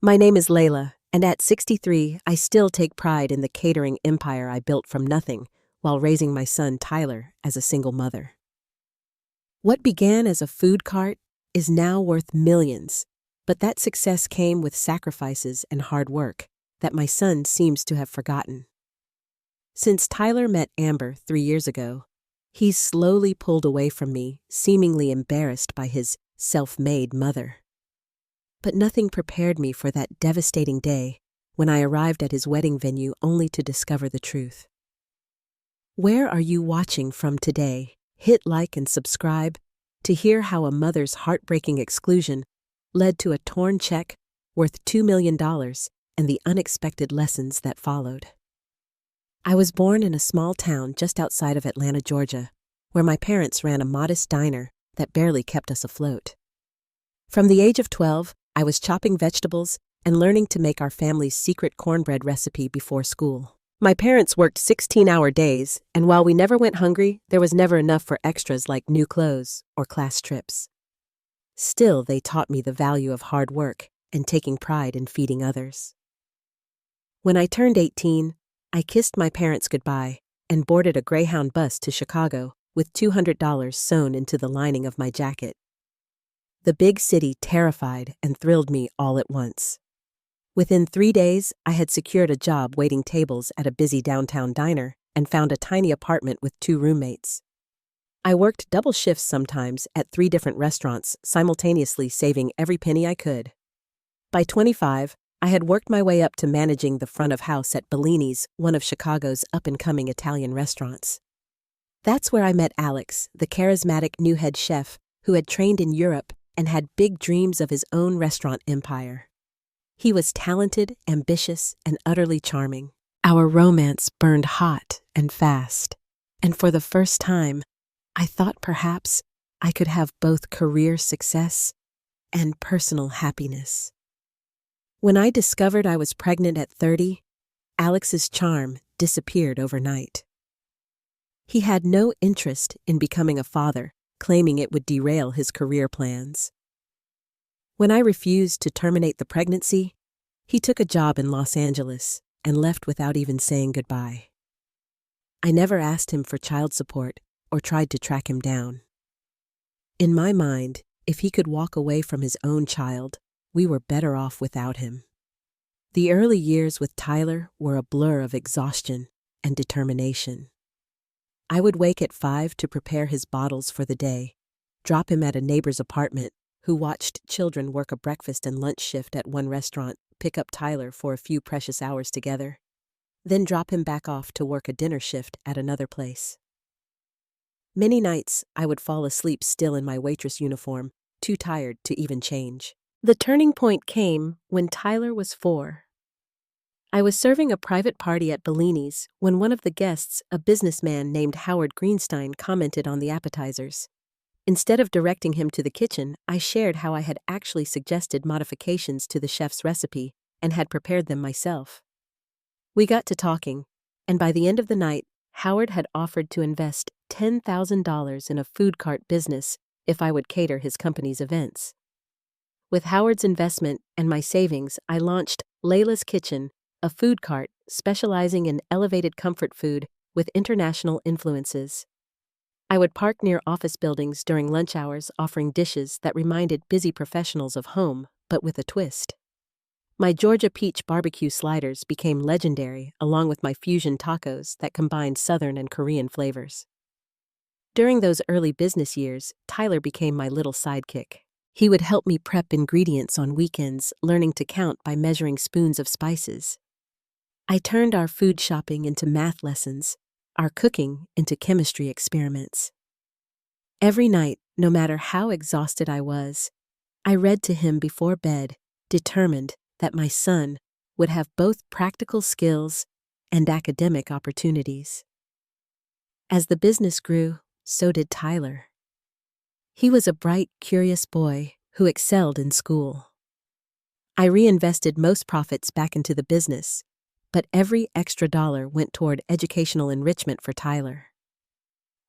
My name is Layla, and at 63, I still take pride in the catering empire I built from nothing while raising my son Tyler as a single mother. What began as a food cart is now worth millions, but that success came with sacrifices and hard work that my son seems to have forgotten. Since Tyler met Amber 3 years ago, he's slowly pulled away from me, seemingly embarrassed by his self-made mother. But nothing prepared me for that devastating day when I arrived at his wedding venue only to discover the truth. Where are you watching from today? Hit like and subscribe to hear how a mother's heartbreaking exclusion led to a torn check worth $2 million and the unexpected lessons that followed. I was born in a small town just outside of Atlanta, Georgia, where my parents ran a modest diner that barely kept us afloat. From the age of 12, I was chopping vegetables and learning to make our family's secret cornbread recipe before school. My parents worked 16-hour days, and while we never went hungry, there was never enough for extras like new clothes or class trips. Still, they taught me the value of hard work and taking pride in feeding others. When I turned 18, I kissed my parents goodbye and boarded a Greyhound bus to Chicago with $200 sewn into the lining of my jacket. The big city terrified and thrilled me all at once. Within 3 days, I had secured a job waiting tables at a busy downtown diner and found a tiny apartment with 2 roommates. I worked double shifts sometimes at 3 different restaurants, simultaneously saving every penny I could. By 25, I had worked my way up to managing the front of house at Bellini's, one of Chicago's up-and-coming Italian restaurants. That's where I met Alex, the charismatic new head chef who had trained in Europe and had big dreams of his own restaurant empire. He was talented, ambitious, and utterly charming. Our romance burned hot and fast, and for the first time, I thought perhaps I could have both career success and personal happiness. When I discovered I was pregnant at 30, Alex's charm disappeared overnight. He had no interest in becoming a father, claiming it would derail his career plans. When I refused to terminate the pregnancy, he took a job in Los Angeles and left without even saying goodbye. I never asked him for child support or tried to track him down. In my mind, if he could walk away from his own child, we were better off without him. The early years with Tyler were a blur of exhaustion and determination. I would wake at 5 to prepare his bottles for the day, drop him at a neighbor's apartment who watched children work a breakfast and lunch shift at one restaurant, pick up Tyler for a few precious hours together, then drop him back off to work a dinner shift at another place. Many nights I would fall asleep still in my waitress uniform, too tired to even change. The turning point came when Tyler was 4. I was serving a private party at Bellini's when one of the guests, a businessman named Howard Greenstein, commented on the appetizers. Instead of directing him to the kitchen, I shared how I had actually suggested modifications to the chef's recipe and had prepared them myself. We got to talking, and by the end of the night, Howard had offered to invest $10,000 in a food cart business if I would cater his company's events. With Howard's investment and my savings, I launched Layla's Kitchen, a food cart specializing in elevated comfort food with international influences. I would park near office buildings during lunch hours, offering dishes that reminded busy professionals of home, but with a twist. My Georgia peach barbecue sliders became legendary, along with my fusion tacos that combined Southern and Korean flavors. During those early business years, Tyler became my little sidekick. He would help me prep ingredients on weekends, learning to count by measuring spoons of spices. I turned our food shopping into math lessons, our cooking into chemistry experiments. Every night, no matter how exhausted I was, I read to him before bed, determined that my son would have both practical skills and academic opportunities. As the business grew, so did Tyler. He was a bright, curious boy who excelled in school. I reinvested most profits back into the business, but every extra dollar went toward educational enrichment for Tyler.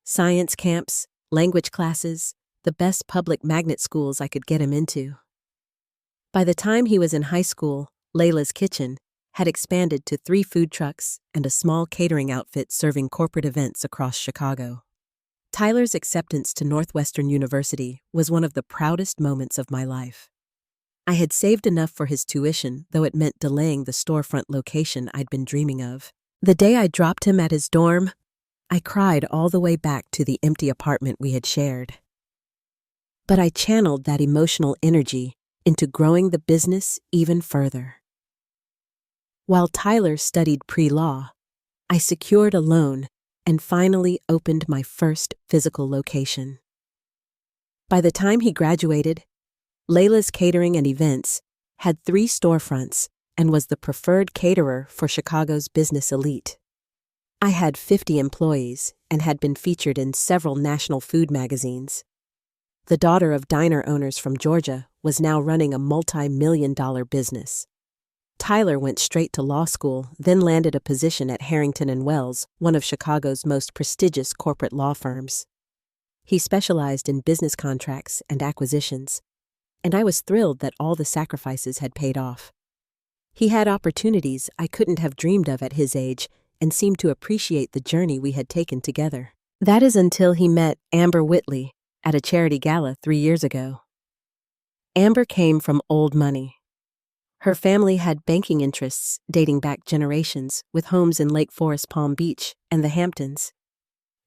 Science camps, language classes, the best public magnet schools I could get him into. By the time he was in high school, Layla's Kitchen had expanded to 3 food trucks and a small catering outfit serving corporate events across Chicago. Tyler's acceptance to Northwestern University was one of the proudest moments of my life. I had saved enough for his tuition, though it meant delaying the storefront location I'd been dreaming of. The day I dropped him at his dorm, I cried all the way back to the empty apartment we had shared. But I channeled that emotional energy into growing the business even further. While Tyler studied pre-law, I secured a loan and finally opened my first physical location. By the time he graduated, Layla's Catering and Events had 3 storefronts and was the preferred caterer for Chicago's business elite. I had 50 employees and had been featured in several national food magazines. The daughter of diner owners from Georgia was now running a multi-million-dollar business. Tyler went straight to law school, then landed a position at Harrington & Wells, one of Chicago's most prestigious corporate law firms. He specialized in business contracts and acquisitions, and I was thrilled that all the sacrifices had paid off. He had opportunities I couldn't have dreamed of at his age and seemed to appreciate the journey we had taken together. That is until he met Amber Whitley at a charity gala 3 years ago. Amber came from old money. Her family had banking interests dating back generations, with homes in Lake Forest, Palm Beach, and the Hamptons.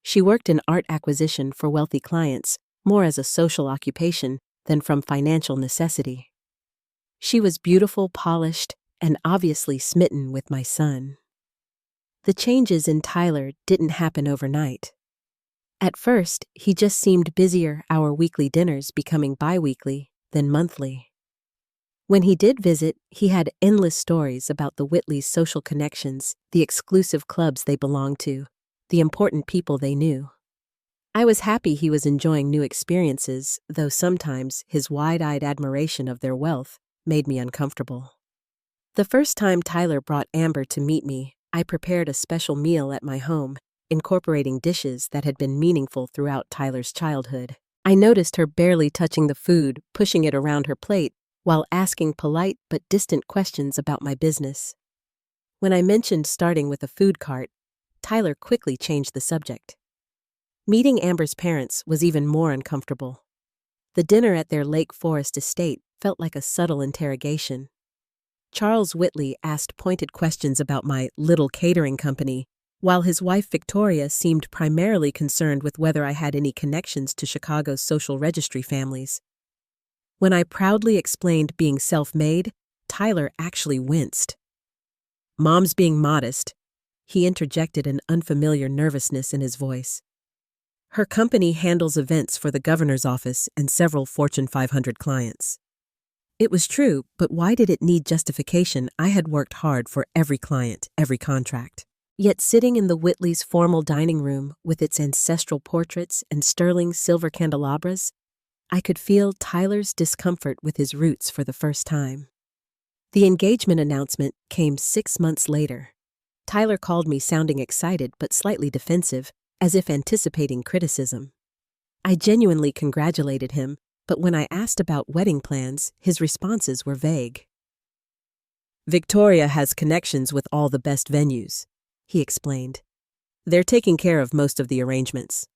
She worked in art acquisition for wealthy clients, more as a social occupation than from financial necessity. She was beautiful, polished, and obviously smitten with my son. The changes in Tyler didn't happen overnight. At first, he just seemed busier, our weekly dinners becoming bi-weekly, then monthly. When he did visit, he had endless stories about the Whitleys' social connections, the exclusive clubs they belonged to, the important people they knew. I was happy he was enjoying new experiences, though sometimes his wide-eyed admiration of their wealth made me uncomfortable. The first time Tyler brought Amber to meet me, I prepared a special meal at my home, incorporating dishes that had been meaningful throughout Tyler's childhood. I noticed her barely touching the food, pushing it around her plate, while asking polite but distant questions about my business. When I mentioned starting with a food cart, Tyler quickly changed the subject. Meeting Amber's parents was even more uncomfortable. The dinner at their Lake Forest estate felt like a subtle interrogation. Charles Whitley asked pointed questions about my little catering company, while his wife Victoria seemed primarily concerned with whether I had any connections to Chicago's social registry families. When I proudly explained being self-made, Tyler actually winced. "Mom's being modest," he interjected an unfamiliar nervousness in his voice. "Her company handles events for the governor's office and several Fortune 500 clients." It was true, but why did it need justification? I had worked hard for every client, every contract. Yet sitting in the Whitleys' formal dining room with its ancestral portraits and sterling silver candelabras, I could feel Tyler's discomfort with his roots for the first time. The engagement announcement came 6 months later. Tyler called me sounding excited but slightly defensive, as if anticipating criticism. I genuinely congratulated him, but when I asked about wedding plans, his responses were vague. "Victoria has connections with all the best venues," he explained. "They're taking care of most of the arrangements."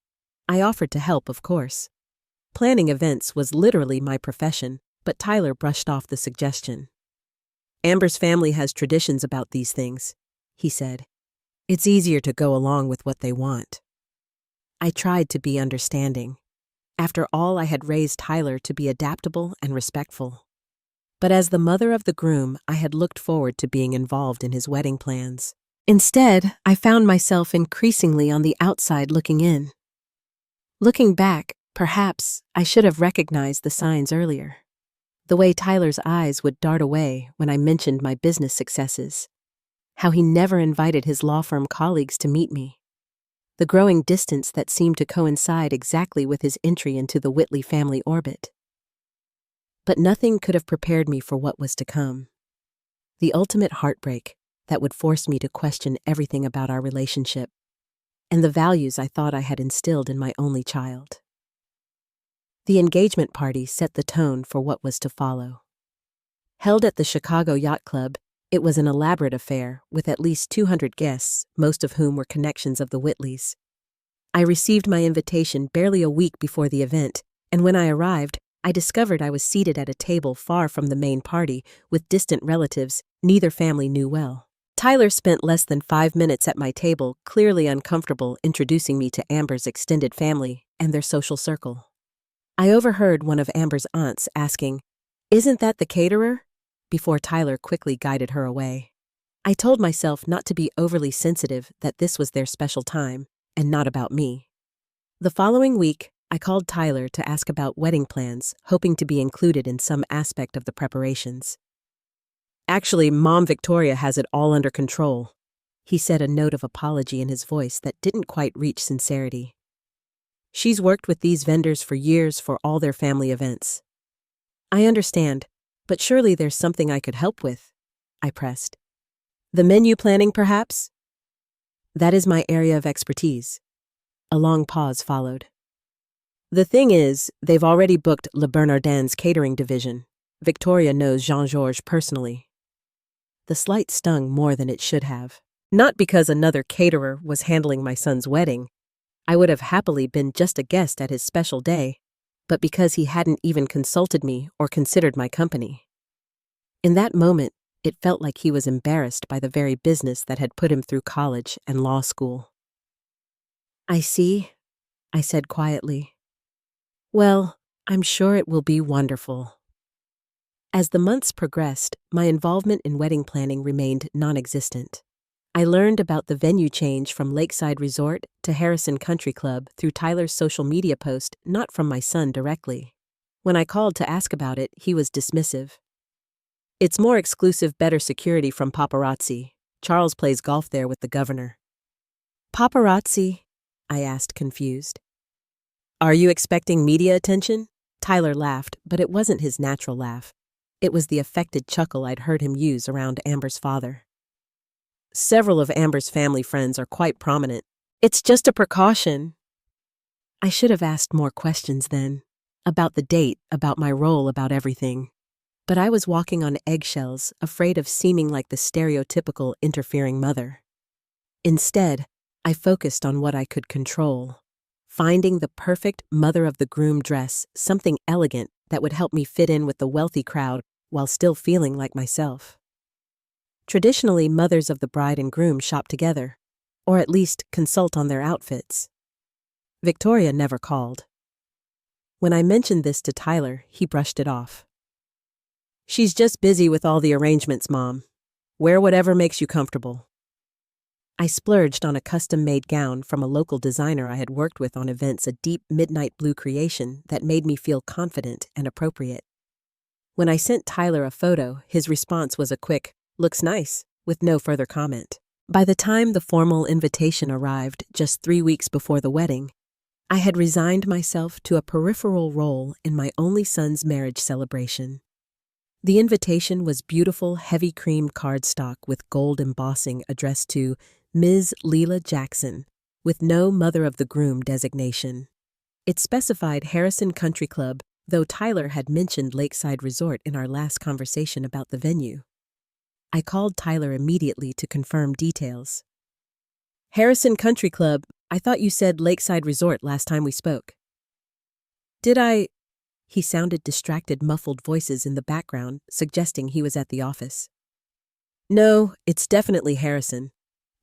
I offered to help, of course. Planning events was literally my profession, but Tyler brushed off the suggestion. "Amber's family has traditions about these things," he said. "It's easier to go along with what they want." I tried to be understanding. After all, I had raised Tyler to be adaptable and respectful. But as the mother of the groom, I had looked forward to being involved in his wedding plans. Instead, I found myself increasingly on the outside looking in. Looking back, perhaps I should have recognized the signs earlier. The way Tyler's eyes would dart away when I mentioned my business successes. How he never invited his law firm colleagues to meet me. The growing distance that seemed to coincide exactly with his entry into the Whitley family orbit. But nothing could have prepared me for what was to come. The ultimate heartbreak that would force me to question everything about our relationship and the values I thought I had instilled in my only child. The engagement party set the tone for what was to follow. Held at the Chicago Yacht Club, it was an elaborate affair with at least 200 guests, most of whom were connections of the Whitleys. I received my invitation barely a week before the event, and when I arrived, I discovered I was seated at a table far from the main party with distant relatives neither family knew well. Tyler spent less than 5 minutes at my table, clearly uncomfortable introducing me to Amber's extended family and their social circle. I overheard one of Amber's aunts asking, "Isn't that the caterer?" before Tyler quickly guided her away. I told myself not to be overly sensitive, that this was their special time and not about me. The following week, I called Tyler to ask about wedding plans, hoping to be included in some aspect of the preparations. "Actually, Mom Victoria has it all under control," he said, a note of apology in his voice that didn't quite reach sincerity. "She's worked with these vendors for years for all their family events." "I understand, but surely there's something I could help with," I pressed. "The menu planning, perhaps?" "That is my area of expertise." A long pause followed. "The thing is, they've already booked Le Bernardin's catering division. Victoria knows Jean-Georges personally." The slight stung more than it should have. Not because another caterer was handling my son's wedding. I would have happily been just a guest at his special day, but because he hadn't even consulted me or considered my company. In that moment, it felt like he was embarrassed by the very business that had put him through college and law school. "I see," I said quietly. "Well, I'm sure it will be wonderful." As the months progressed, my involvement in wedding planning remained non-existent. I learned about the venue change from Lakeside Resort to Harrison Country Club through Tyler's social media post, not from my son directly. When I called to ask about it, he was dismissive. "It's more exclusive, better security from paparazzi. Charles plays golf there with the governor." "Paparazzi?" I asked, confused. "Are you expecting media attention?" Tyler laughed, but it wasn't his natural laugh. It was the affected chuckle I'd heard him use around Amber's father. "Several of Amber's family friends are quite prominent. It's just a precaution." I should have asked more questions then. About the date, about my role, about everything. But I was walking on eggshells, afraid of seeming like the stereotypical interfering mother. Instead, I focused on what I could control. Finding the perfect mother-of-the-groom dress, something elegant that would help me fit in with the wealthy crowd while still feeling like myself. Traditionally, mothers of the bride and groom shop together, or at least consult on their outfits. Victoria never called. When I mentioned this to Tyler, he brushed it off. "She's just busy with all the arrangements, Mom. Wear whatever makes you comfortable." I splurged on a custom-made gown from a local designer I had worked with on events, a deep midnight blue creation that made me feel confident and appropriate. When I sent Tyler a photo, his response was a quick, "Looks nice," with no further comment. By the time the formal invitation arrived, just 3 weeks before the wedding, I had resigned myself to a peripheral role in my only son's marriage celebration. The invitation was beautiful, heavy cream cardstock with gold embossing addressed to Ms. Leela Jackson, with no mother-of-the-groom designation. It specified Harrison Country Club, though Tyler had mentioned Lakeside Resort in our last conversation about the venue. I called Tyler immediately to confirm details. "Harrison Country Club, I thought you said Lakeside Resort last time we spoke." "Did I?" He sounded distracted, muffled voices in the background, suggesting he was at the office. "No, it's definitely Harrison.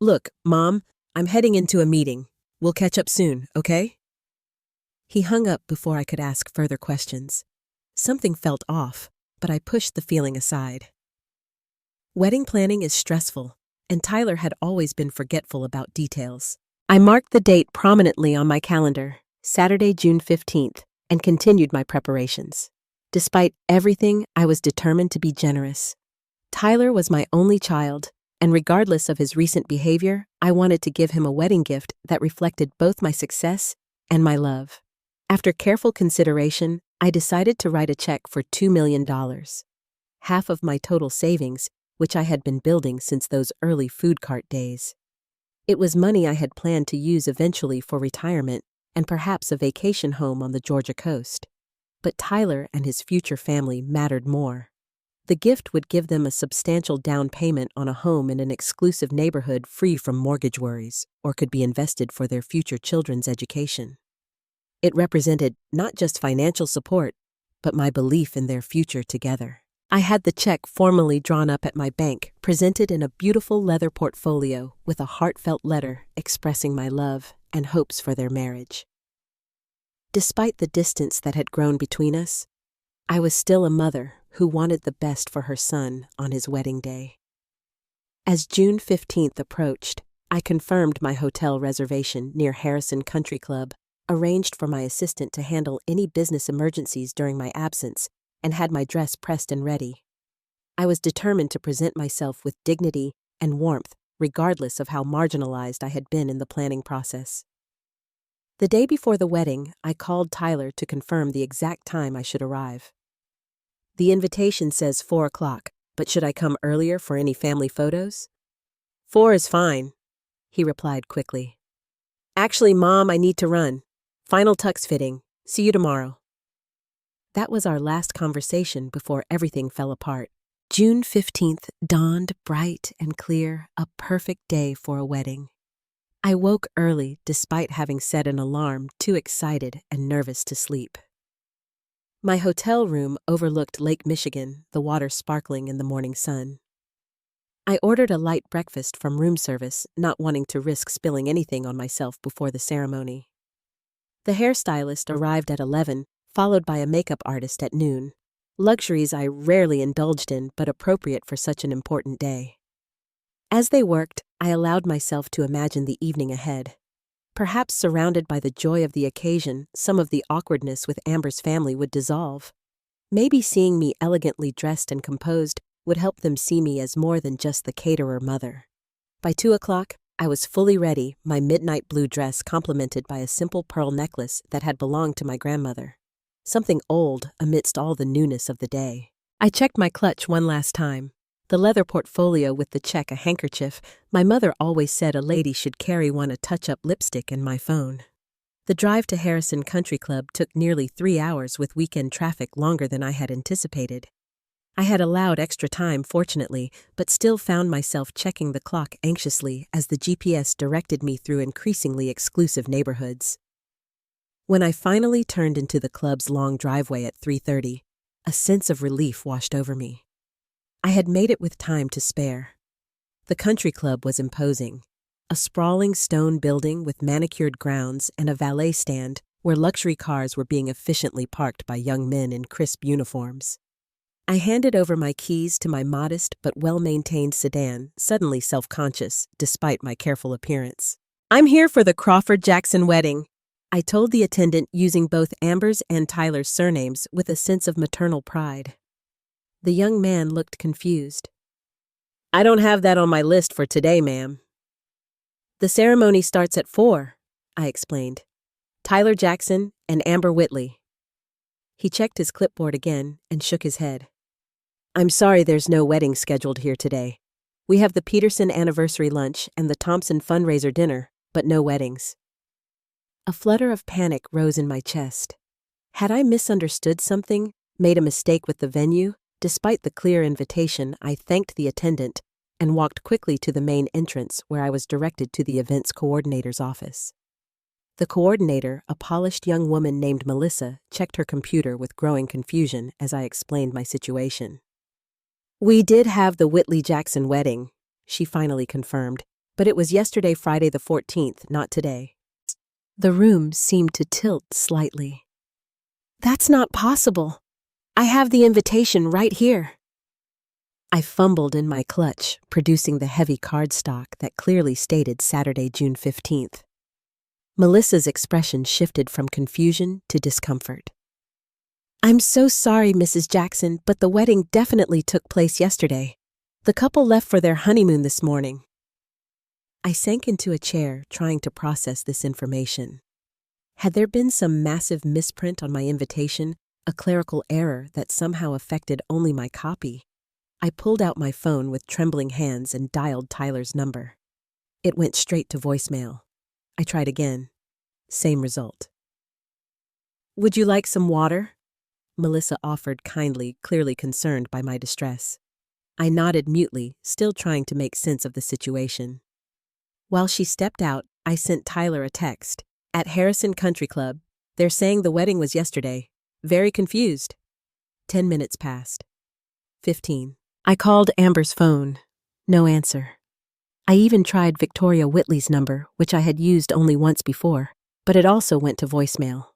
Look, Mom, I'm heading into a meeting. We'll catch up soon, okay?" He hung up before I could ask further questions. Something felt off, but I pushed the feeling aside. Wedding planning is stressful, and Tyler had always been forgetful about details. I marked the date prominently on my calendar, Saturday, June 15th, and continued my preparations. Despite everything, I was determined to be generous. Tyler was my only child, and regardless of his recent behavior, I wanted to give him a wedding gift that reflected both my success and my love. After careful consideration, I decided to write a check for $2 million, half of my total savings, which I had been building since those early food cart days. It was money I had planned to use eventually for retirement and perhaps a vacation home on the Georgia coast. But Tyler and his future family mattered more. The gift would give them a substantial down payment on a home in an exclusive neighborhood free from mortgage worries, or could be invested for their future children's education. It represented not just financial support, but my belief in their future together. I had the check formally drawn up at my bank, presented in a beautiful leather portfolio with a heartfelt letter expressing my love and hopes for their marriage. Despite the distance that had grown between us, I was still a mother who wanted the best for her son on his wedding day. As June 15th approached, I confirmed my hotel reservation near Harrison Country Club, arranged for my assistant to handle any business emergencies during my absence, and had my dress pressed and ready. I was determined to present myself with dignity and warmth, regardless of how marginalized I had been in the planning process. The day before the wedding, I called Tyler to confirm the exact time I should arrive. The invitation says 4 o'clock, but should I come earlier for any family photos? 4 is fine, he replied quickly. Actually, Mom, I need to run. Final tux fitting. See you tomorrow. That was our last conversation before everything fell apart. June 15th dawned bright and clear, a perfect day for a wedding. I woke early despite having set an alarm, too excited and nervous to sleep. My hotel room overlooked Lake Michigan, the water sparkling in the morning sun. I ordered a light breakfast from room service, not wanting to risk spilling anything on myself before the ceremony. The hairstylist arrived at 11, followed by a makeup artist at noon. Luxuries I rarely indulged in, but appropriate for such an important day. As they worked, I allowed myself to imagine the evening ahead. Perhaps surrounded by the joy of the occasion, some of the awkwardness with Amber's family would dissolve. Maybe seeing me elegantly dressed and composed would help them see me as more than just the caterer mother. By 2 o'clock, I was fully ready, my midnight blue dress complemented by a simple pearl necklace that had belonged to my grandmother. Something old amidst all the newness of the day. I checked my clutch one last time. The leather portfolio with the check, a handkerchief. My mother always said a lady should carry one, a touch-up lipstick, and my phone. The drive to Harrison Country Club took nearly 3 hours with weekend traffic, longer than I had anticipated. I had allowed extra time, fortunately, but still found myself checking the clock anxiously as the GPS directed me through increasingly exclusive neighborhoods. When I finally turned into the club's long driveway at 3:30, a sense of relief washed over me. I had made it with time to spare. The country club was imposing, a sprawling stone building with manicured grounds and a valet stand where luxury cars were being efficiently parked by young men in crisp uniforms. I handed over my keys to my modest but well-maintained sedan, suddenly self-conscious, despite my careful appearance. "I'm here for the Crawford Jackson wedding," I told the attendant, using both Amber's and Tyler's surnames with a sense of maternal pride. The young man looked confused. "I don't have that on my list for today, ma'am." "The ceremony starts at 4, I explained. "Tyler Jackson and Amber Whitley." He checked his clipboard again and shook his head. "I'm sorry, there's no wedding scheduled here today. We have the Peterson anniversary lunch and the Thompson fundraiser dinner, but no weddings." A flutter of panic rose in my chest. Had I misunderstood something, made a mistake with the venue? Despite the clear invitation, I thanked the attendant and walked quickly to the main entrance, where I was directed to the events coordinator's office. The coordinator, a polished young woman named Melissa, checked her computer with growing confusion as I explained my situation. "We did have the Whitley Jackson wedding," she finally confirmed, "but it was yesterday, Friday the 14th, not today." The room seemed to tilt slightly. "That's not possible. I have the invitation right here." I fumbled in my clutch, producing the heavy cardstock that clearly stated Saturday, June 15th. Melissa's expression shifted from confusion to discomfort. "I'm so sorry, Mrs. Jackson, but the wedding definitely took place yesterday. The couple left for their honeymoon this morning." I sank into a chair, trying to process this information. Had there been some massive misprint on my invitation, a clerical error that somehow affected only my copy? I pulled out my phone with trembling hands and dialed Tyler's number. It went straight to voicemail. I tried again. Same result. "Would you like some water?" Melissa offered kindly, clearly concerned by my distress. I nodded mutely, still trying to make sense of the situation. While she stepped out, I sent Tyler a text. At Harrison Country Club, they're saying the wedding was yesterday. Very confused. 10 minutes passed. 15. I called Amber's phone. No answer. I even tried Victoria Whitley's number, which I had used only once before, but it also went to voicemail.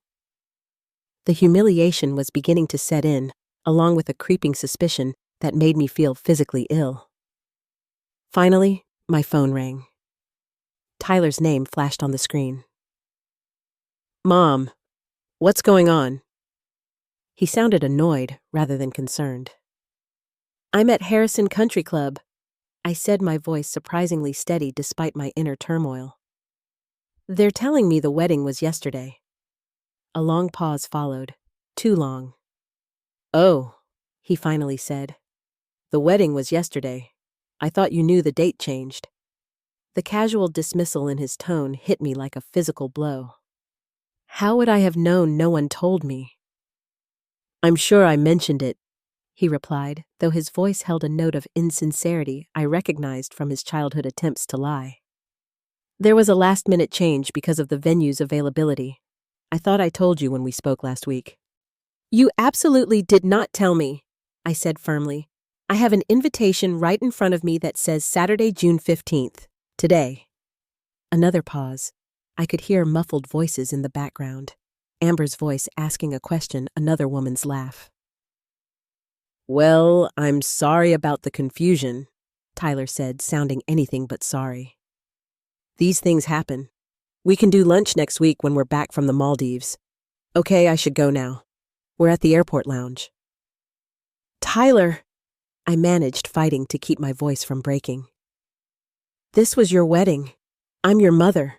The humiliation was beginning to set in, along with a creeping suspicion that made me feel physically ill. Finally, my phone rang. Tyler's name flashed on the screen. Mom, what's going on? He sounded annoyed rather than concerned. I'm at Harrison Country Club, I said, my voice surprisingly steady despite my inner turmoil. They're telling me the wedding was yesterday. A long pause followed. Too long. Oh, he finally said. The wedding was yesterday. I thought you knew the date changed. The casual dismissal in his tone hit me like a physical blow. How would I have known no one told me? I'm sure I mentioned it, he replied, though his voice held a note of insincerity I recognized from his childhood attempts to lie. There was a last-minute change because of the venue's availability. I thought I told you when we spoke last week. You absolutely did not tell me, I said firmly. I have an invitation right in front of me that says Saturday, June 15th, today. Another pause. I could hear muffled voices in the background. Amber's voice asking a question, another woman's laugh. Well, I'm sorry about the confusion, Tyler said, sounding anything but sorry. These things happen. We can do lunch next week when we're back from the Maldives. Okay, I should go now. We're at the airport lounge. Tyler, I managed, fighting to keep my voice from breaking. This was your wedding. I'm your mother.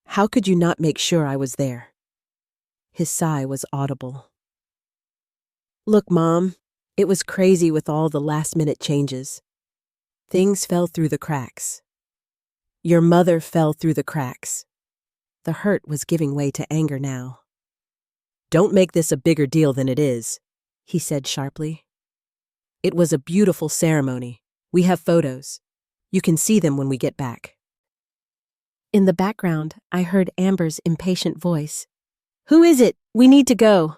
How could you not make sure I was there? His sigh was audible. Look, Mom, it was crazy with all the last-minute changes. Things fell through the cracks. Your mother fell through the cracks. The hurt was giving way to anger now. Don't make this a bigger deal than it is, he said sharply. It was a beautiful ceremony. We have photos. You can see them when we get back. In the background, I heard Amber's impatient voice. Who is it? We need to go.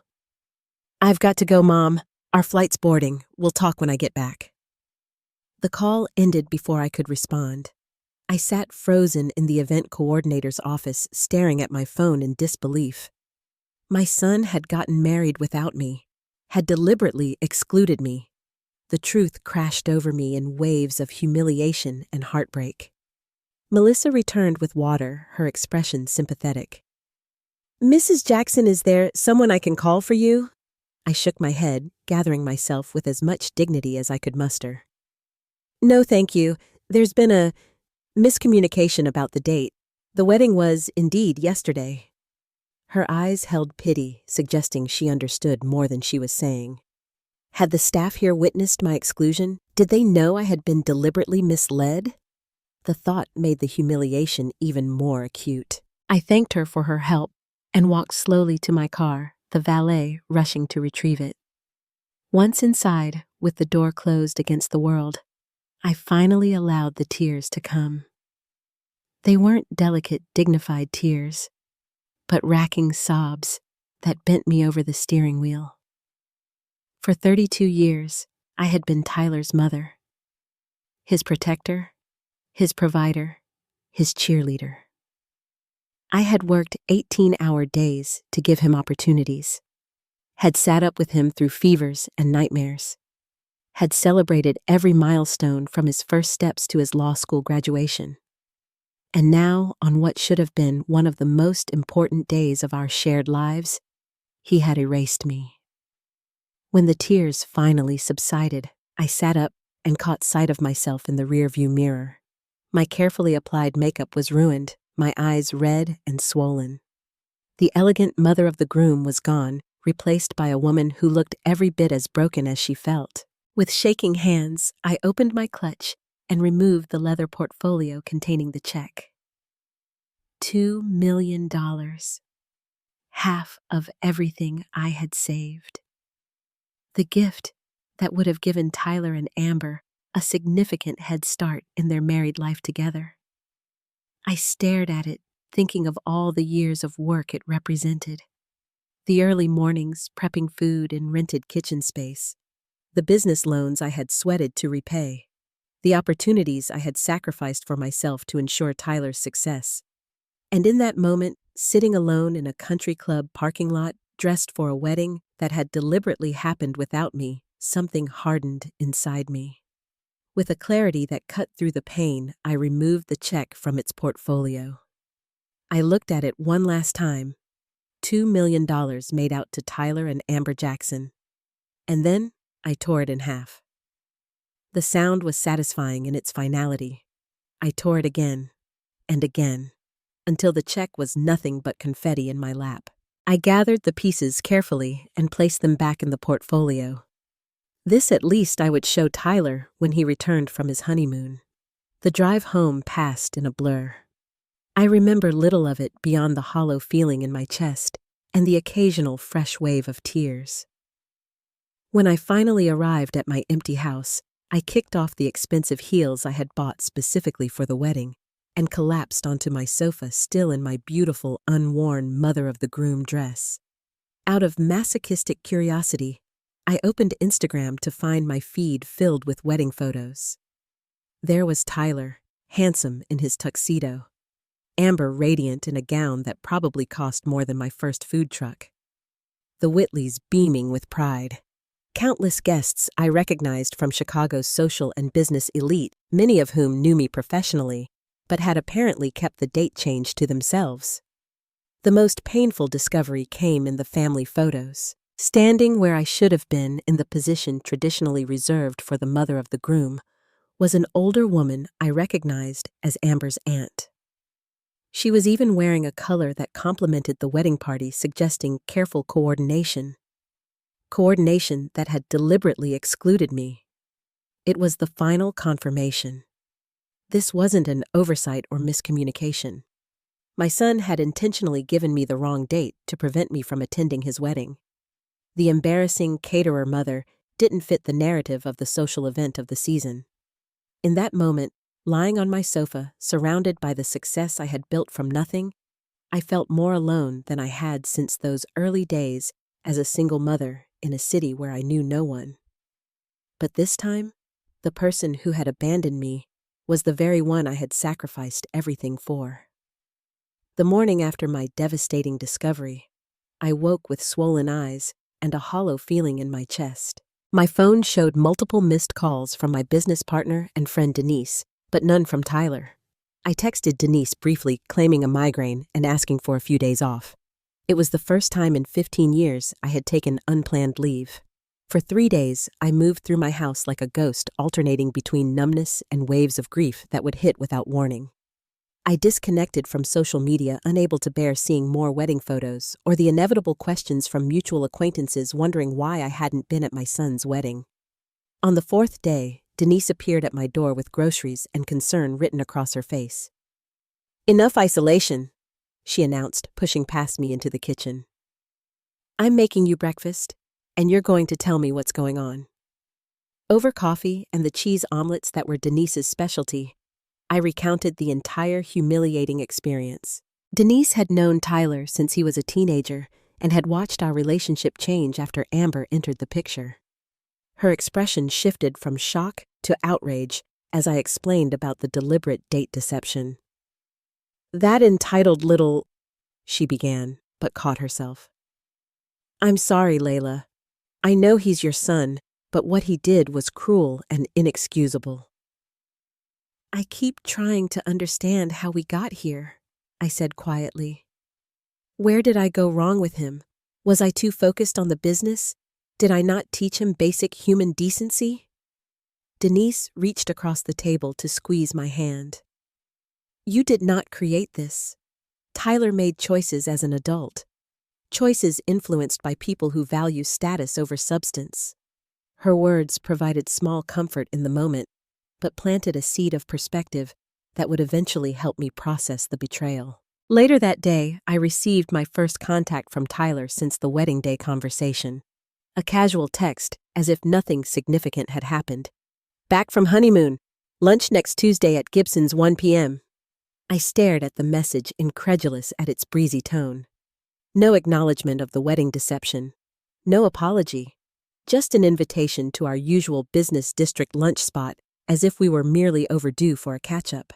I've got to go, Mom. Our flight's boarding. We'll talk when I get back. The call ended before I could respond. I sat frozen in the event coordinator's office, staring at my phone in disbelief. My son had gotten married without me, had deliberately excluded me. The truth crashed over me in waves of humiliation and heartbreak. Melissa returned with water, her expression sympathetic. Mrs. Jackson, is there someone I can call for you? I shook my head, gathering myself with as much dignity as I could muster. No, thank you. There's been a miscommunication about the date. The wedding was, indeed, yesterday. Her eyes held pity, suggesting she understood more than she was saying. Had the staff here witnessed my exclusion? Did they know I had been deliberately misled? The thought made the humiliation even more acute. I thanked her for her help and walked slowly to my car, the valet rushing to retrieve it. Once inside, with the door closed against the world, I finally allowed the tears to come. They weren't delicate, dignified tears, but racking sobs that bent me over the steering wheel. For 32 years, I had been Tyler's mother, his protector, his provider, his cheerleader. I had worked 18-hour days to give him opportunities, had sat up with him through fevers and nightmares, had celebrated every milestone from his first steps to his law school graduation. And now, on what should have been one of the most important days of our shared lives, he had erased me. When the tears finally subsided, I sat up and caught sight of myself in the rearview mirror. My carefully applied makeup was ruined, my eyes red and swollen. The elegant mother of the groom was gone, replaced by a woman who looked every bit as broken as she felt. With shaking hands, I opened my clutch and removed the leather portfolio containing the check. $2 million. Half of everything I had saved. The gift that would have given Tyler and Amber a significant head start in their married life together. I stared at it, thinking of all the years of work it represented. The early mornings prepping food in rented kitchen space, the business loans I had sweated to repay, the opportunities I had sacrificed for myself to ensure Tyler's success. And in that moment, sitting alone in a country club parking lot, dressed for a wedding that had deliberately happened without me, something hardened inside me. With a clarity that cut through the pain, I removed the check from its portfolio. I looked at it one last time, $2 million made out to Tyler and Amber Jackson. And then I tore it in half. The sound was satisfying in its finality. I tore it again and again, until the check was nothing but confetti in my lap. I gathered the pieces carefully and placed them back in the portfolio. This at least I would show Tyler when he returned from his honeymoon. The drive home passed in a blur. I remember little of it beyond the hollow feeling in my chest and the occasional fresh wave of tears. When I finally arrived at my empty house, I kicked off the expensive heels I had bought specifically for the wedding and collapsed onto my sofa, still in my beautiful, unworn mother-of-the-groom dress. Out of masochistic curiosity, I opened Instagram to find my feed filled with wedding photos. There was Tyler, handsome in his tuxedo, Amber radiant in a gown that probably cost more than my first food truck, the Whitleys beaming with pride. Countless guests I recognized from Chicago's social and business elite, many of whom knew me professionally, but had apparently kept the date change to themselves. The most painful discovery came in the family photos. Standing where I should have been in the position traditionally reserved for the mother of the groom was an older woman I recognized as Amber's aunt. She was even wearing a color that complemented the wedding party, suggesting careful coordination. Coordination that had deliberately excluded me. It was the final confirmation. This wasn't an oversight or miscommunication. My son had intentionally given me the wrong date to prevent me from attending his wedding. The embarrassing caterer mother didn't fit the narrative of the social event of the season. In that moment, lying on my sofa, surrounded by the success I had built from nothing, I felt more alone than I had since those early days as a single mother in a city where I knew no one. But this time, the person who had abandoned me was the very one I had sacrificed everything for. The morning after my devastating discovery, I woke with swollen eyes and a hollow feeling in my chest. My phone showed multiple missed calls from my business partner and friend Denise, but none from Tyler. I texted Denise briefly, claiming a migraine and asking for a few days off. It was the first time in 15 years I had taken unplanned leave. For 3 days, I moved through my house like a ghost, alternating between numbness and waves of grief that would hit without warning. I disconnected from social media, unable to bear seeing more wedding photos or the inevitable questions from mutual acquaintances wondering why I hadn't been at my son's wedding. On the 4th day, Denise appeared at my door with groceries and concern written across her face. "Enough isolation," she announced, pushing past me into the kitchen. "I'm making you breakfast, and you're going to tell me what's going on." Over coffee and the cheese omelets that were Denise's specialty, I recounted the entire humiliating experience. Denise had known Tyler since he was a teenager and had watched our relationship change after Amber entered the picture. Her expression shifted from shock to outrage as I explained about the deliberate date deception. "That entitled little," she began, but caught herself. "I'm sorry, Layla. I know he's your son, but what he did was cruel and inexcusable." "I keep trying to understand how we got here," I said quietly. "Where did I go wrong with him? Was I too focused on the business? Did I not teach him basic human decency?" Denise reached across the table to squeeze my hand. "You did not create this. Tyler made choices as an adult. Choices influenced by people who value status over substance." Her words provided small comfort in the moment, but planted a seed of perspective that would eventually help me process the betrayal. Later that day, I received my first contact from Tyler since the wedding day conversation. A casual text as if nothing significant had happened. Back from honeymoon. Lunch next Tuesday at Gibson's 1 p.m. I stared at the message, incredulous at its breezy tone. No acknowledgement of the wedding deception. No apology. Just an invitation to our usual business district lunch spot, as if we were merely overdue for a catch-up.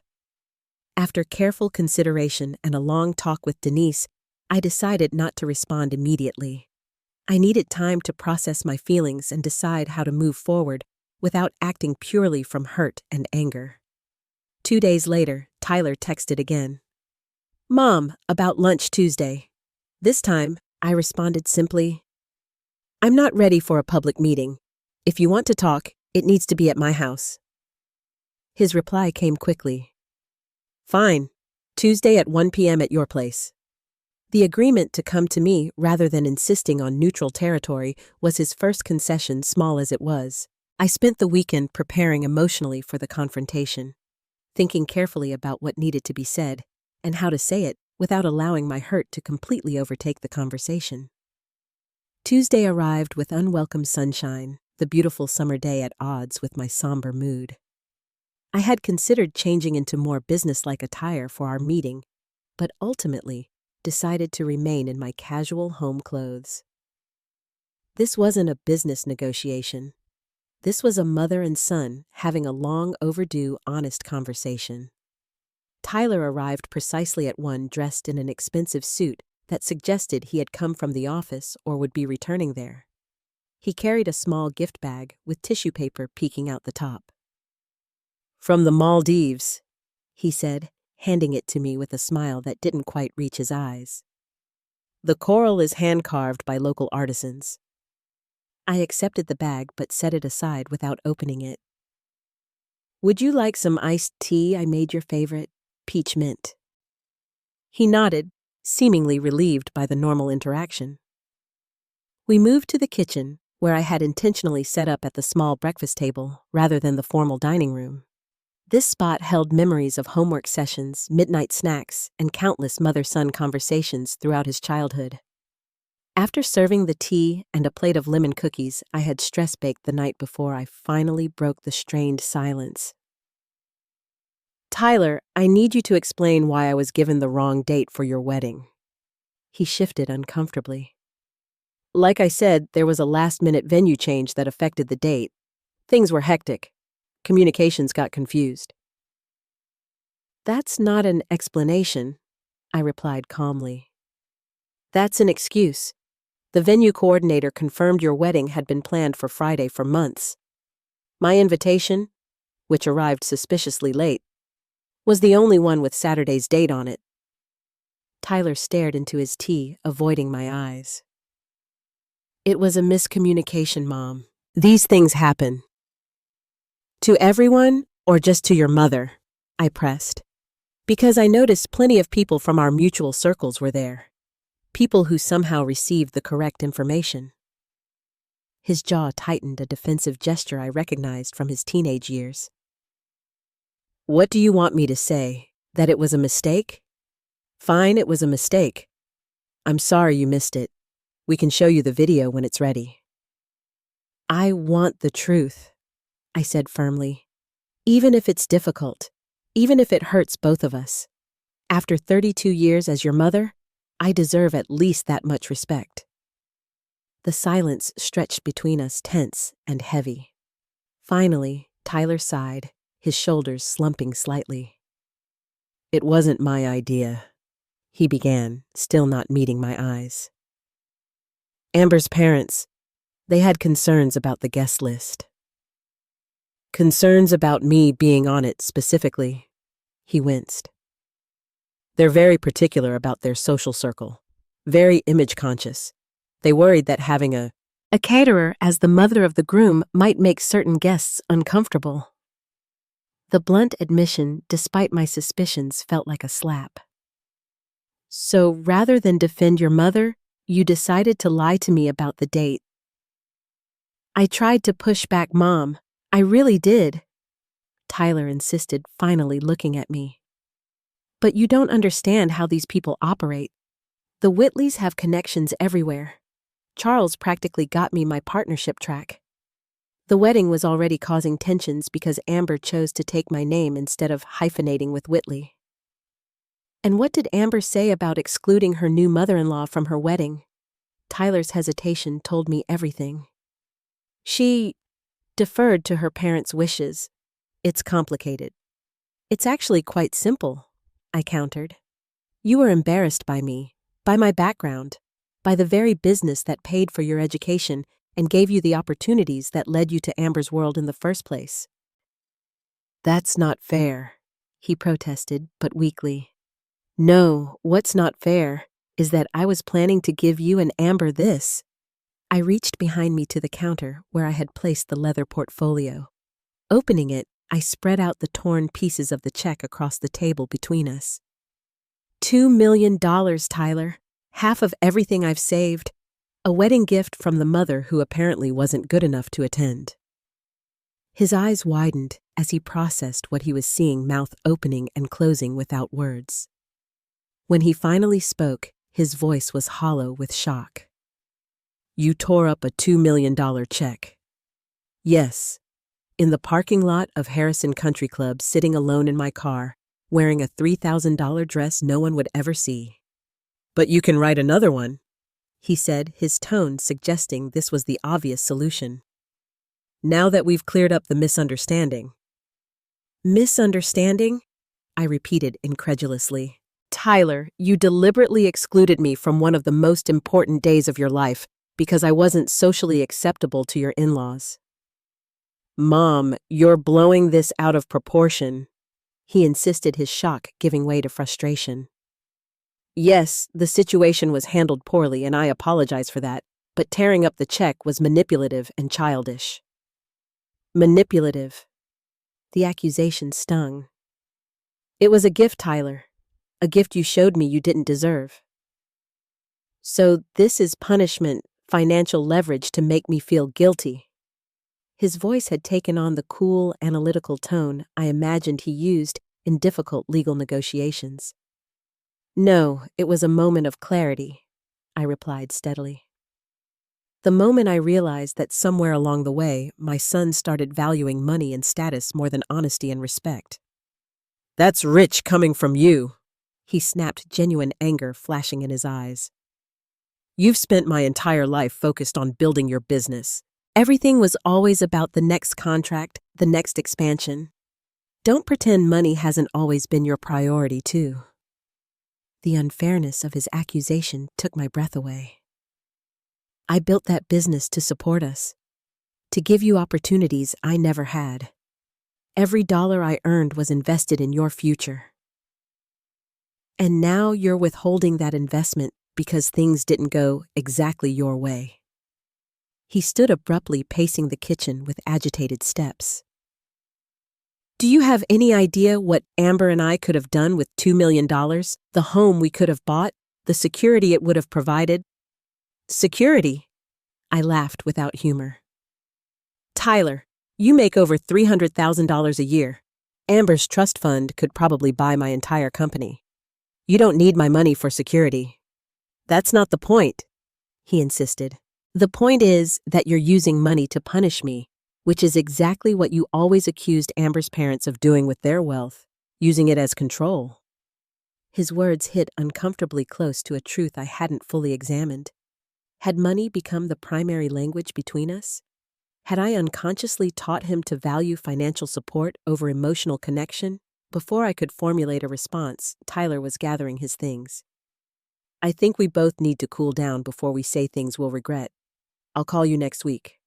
After careful consideration and a long talk with Denise, I decided not to respond immediately. I needed time to process my feelings and decide how to move forward without acting purely from hurt and anger. 2 days later, Tyler texted again. "Mom, about lunch Tuesday." This time, I responded simply, "I'm not ready for a public meeting. If you want to talk, it needs to be at my house." His reply came quickly. "Fine. Tuesday at 1 p.m. at your place." The agreement to come to me rather than insisting on neutral territory was his first concession, small as it was. I spent the weekend preparing emotionally for the confrontation, thinking carefully about what needed to be said and how to say it without allowing my hurt to completely overtake the conversation. Tuesday arrived with unwelcome sunshine, the beautiful summer day at odds with my somber mood. I had considered changing into more business-like attire for our meeting, but ultimately decided to remain in my casual home clothes. This wasn't a business negotiation. This was a mother and son having a long overdue, honest conversation. Tyler arrived precisely at 1, dressed in an expensive suit that suggested he had come from the office or would be returning there. He carried a small gift bag with tissue paper peeking out the top. "From the Maldives," he said, handing it to me with a smile that didn't quite reach his eyes. "The coral is hand-carved by local artisans." I accepted the bag but set it aside without opening it. "Would you like some iced tea? I made your favorite, peach mint." He nodded, seemingly relieved by the normal interaction. We moved to the kitchen, where I had intentionally set up at the small breakfast table rather than the formal dining room. This spot held memories of homework sessions, midnight snacks, and countless mother-son conversations throughout his childhood. After serving the tea and a plate of lemon cookies I had stress-baked the night before, I finally broke the strained silence. "Tyler, I need you to explain why I was given the wrong date for your wedding." He shifted uncomfortably. "Like I said, there was a last-minute venue change that affected the date. Things were hectic. Communications got confused." "That's not an explanation," I replied calmly. "That's an excuse. The venue coordinator confirmed your wedding had been planned for Friday for months. My invitation, which arrived suspiciously late, was the only one with Saturday's date on it." Tyler stared into his tea, avoiding my eyes. "It was a miscommunication, Mom. These things happen." "To everyone, or just to your mother?" I pressed. Because I noticed plenty of people from our mutual circles were there. People who somehow received the correct information. His jaw tightened, a defensive gesture I recognized from his teenage years. "What do you want me to say? That it was a mistake? Fine, it was a mistake. I'm sorry you missed it. We can show you the video when it's ready." "I want the truth," I said firmly. "Even if it's difficult, even if it hurts both of us. After 32 years as your mother, I deserve at least that much respect." The silence stretched between us, tense and heavy. Finally, Tyler sighed, his shoulders slumping slightly. "It wasn't my idea," he began, still not meeting my eyes. "Amber's parents, they had concerns about the guest list. Concerns about me being on it specifically." He winced. "They're very particular about their social circle, very image-conscious. They worried that having a caterer as the mother of the groom might make certain guests uncomfortable." The blunt admission, despite my suspicions, felt like a slap. "So rather than defend your mother, you decided to lie to me about the date." I tried to push back, Mom. I really did. Tyler insisted, finally looking at me. "But you don't understand how these people operate. The Whitleys have connections everywhere. Charles practically got me my partnership track. The wedding was already causing tensions because Amber chose to take my name instead of hyphenating with Whitley. And what did Amber say about excluding her new mother-in-law from her wedding? Tyler's hesitation told me everything. She deferred to her parents' wishes. It's complicated. It's actually quite simple, I countered. You were embarrassed by me, by my background, by the very business that paid for your education and gave you the opportunities that led you to Amber's world in the first place. That's not fair, he protested, but weakly. No, what's not fair is that I was planning to give you and Amber this. I reached behind me to the counter where I had placed the leather portfolio. Opening it, I spread out the torn pieces of the check across the table between us. $2 million, Tyler. Half of everything I've saved. A wedding gift from the mother who apparently wasn't good enough to attend. His eyes widened as he processed what he was seeing, mouth opening and closing without words. When he finally spoke, his voice was hollow with shock. You tore up a $2 million check. Yes. In the parking lot of Harrison Country Club, sitting alone in my car, wearing a $3,000 dress no one would ever see. But you can write another one, he said, his tone suggesting this was the obvious solution. Now that we've cleared up the misunderstanding. Misunderstanding? I repeated incredulously. Tyler, you deliberately excluded me from one of the most important days of your life because I wasn't socially acceptable to your in-laws. Mom, you're blowing this out of proportion, he insisted, his shock giving way to frustration. Yes, the situation was handled poorly and I apologize for that, but tearing up the check was manipulative and childish. Manipulative. The accusation stung. It was a gift, Tyler. A gift you showed me you didn't deserve. So this is punishment, financial leverage to make me feel guilty. His voice had taken on the cool, analytical tone I imagined he used in difficult legal negotiations. No, it was a moment of clarity, I replied steadily. The moment I realized that somewhere along the way, my son started valuing money and status more than honesty and respect. That's rich coming from you, he snapped, genuine anger flashing in his eyes. You've spent my entire life focused on building your business. Everything was always about the next contract, the next expansion. Don't pretend money hasn't always been your priority, too. The unfairness of his accusation took my breath away. I built that business to support us, to give you opportunities I never had. Every dollar I earned was invested in your future. And now you're withholding that investment because things didn't go exactly your way. He stood abruptly, pacing the kitchen with agitated steps. Do you have any idea what Amber and I could have done with $2 million? The home we could have bought? The security it would have provided? Security? I laughed without humor. Tyler, you make over $300,000 a year. Amber's trust fund could probably buy my entire company. You don't need my money for security. That's not the point, he insisted. The point is that you're using money to punish me, which is exactly what you always accused Amber's parents of doing with their wealth, using it as control. His words hit uncomfortably close to a truth I hadn't fully examined. Had money become the primary language between us? Had I unconsciously taught him to value financial support over emotional connection? Before I could formulate a response, Tyler was gathering his things. I think we both need to cool down before we say things we'll regret. I'll call you next week.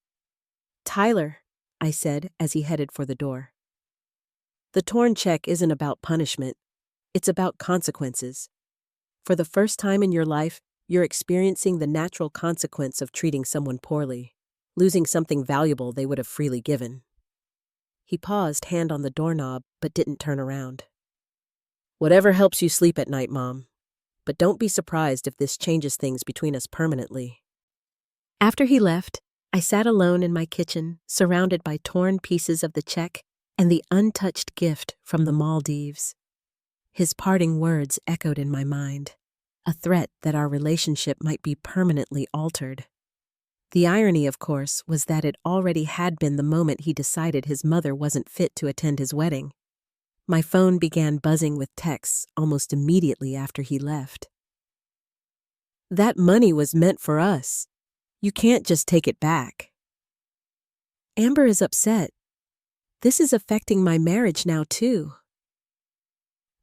Tyler, I said as he headed for the door. The torn check isn't about punishment. It's about consequences. For the first time in your life, you're experiencing the natural consequence of treating someone poorly, losing something valuable they would have freely given. He paused, hand on the doorknob, but didn't turn around. Whatever helps you sleep at night, Mom. But don't be surprised if this changes things between us permanently. After he left, I sat alone in my kitchen, surrounded by torn pieces of the check and the untouched gift from the Maldives. His parting words echoed in my mind, a threat that our relationship might be permanently altered. The irony, of course, was that it already had been the moment he decided his mother wasn't fit to attend his wedding. My phone began buzzing with texts almost immediately after he left. "That money was meant for us. You can't just take it back." "Amber is upset. This is affecting my marriage now, too.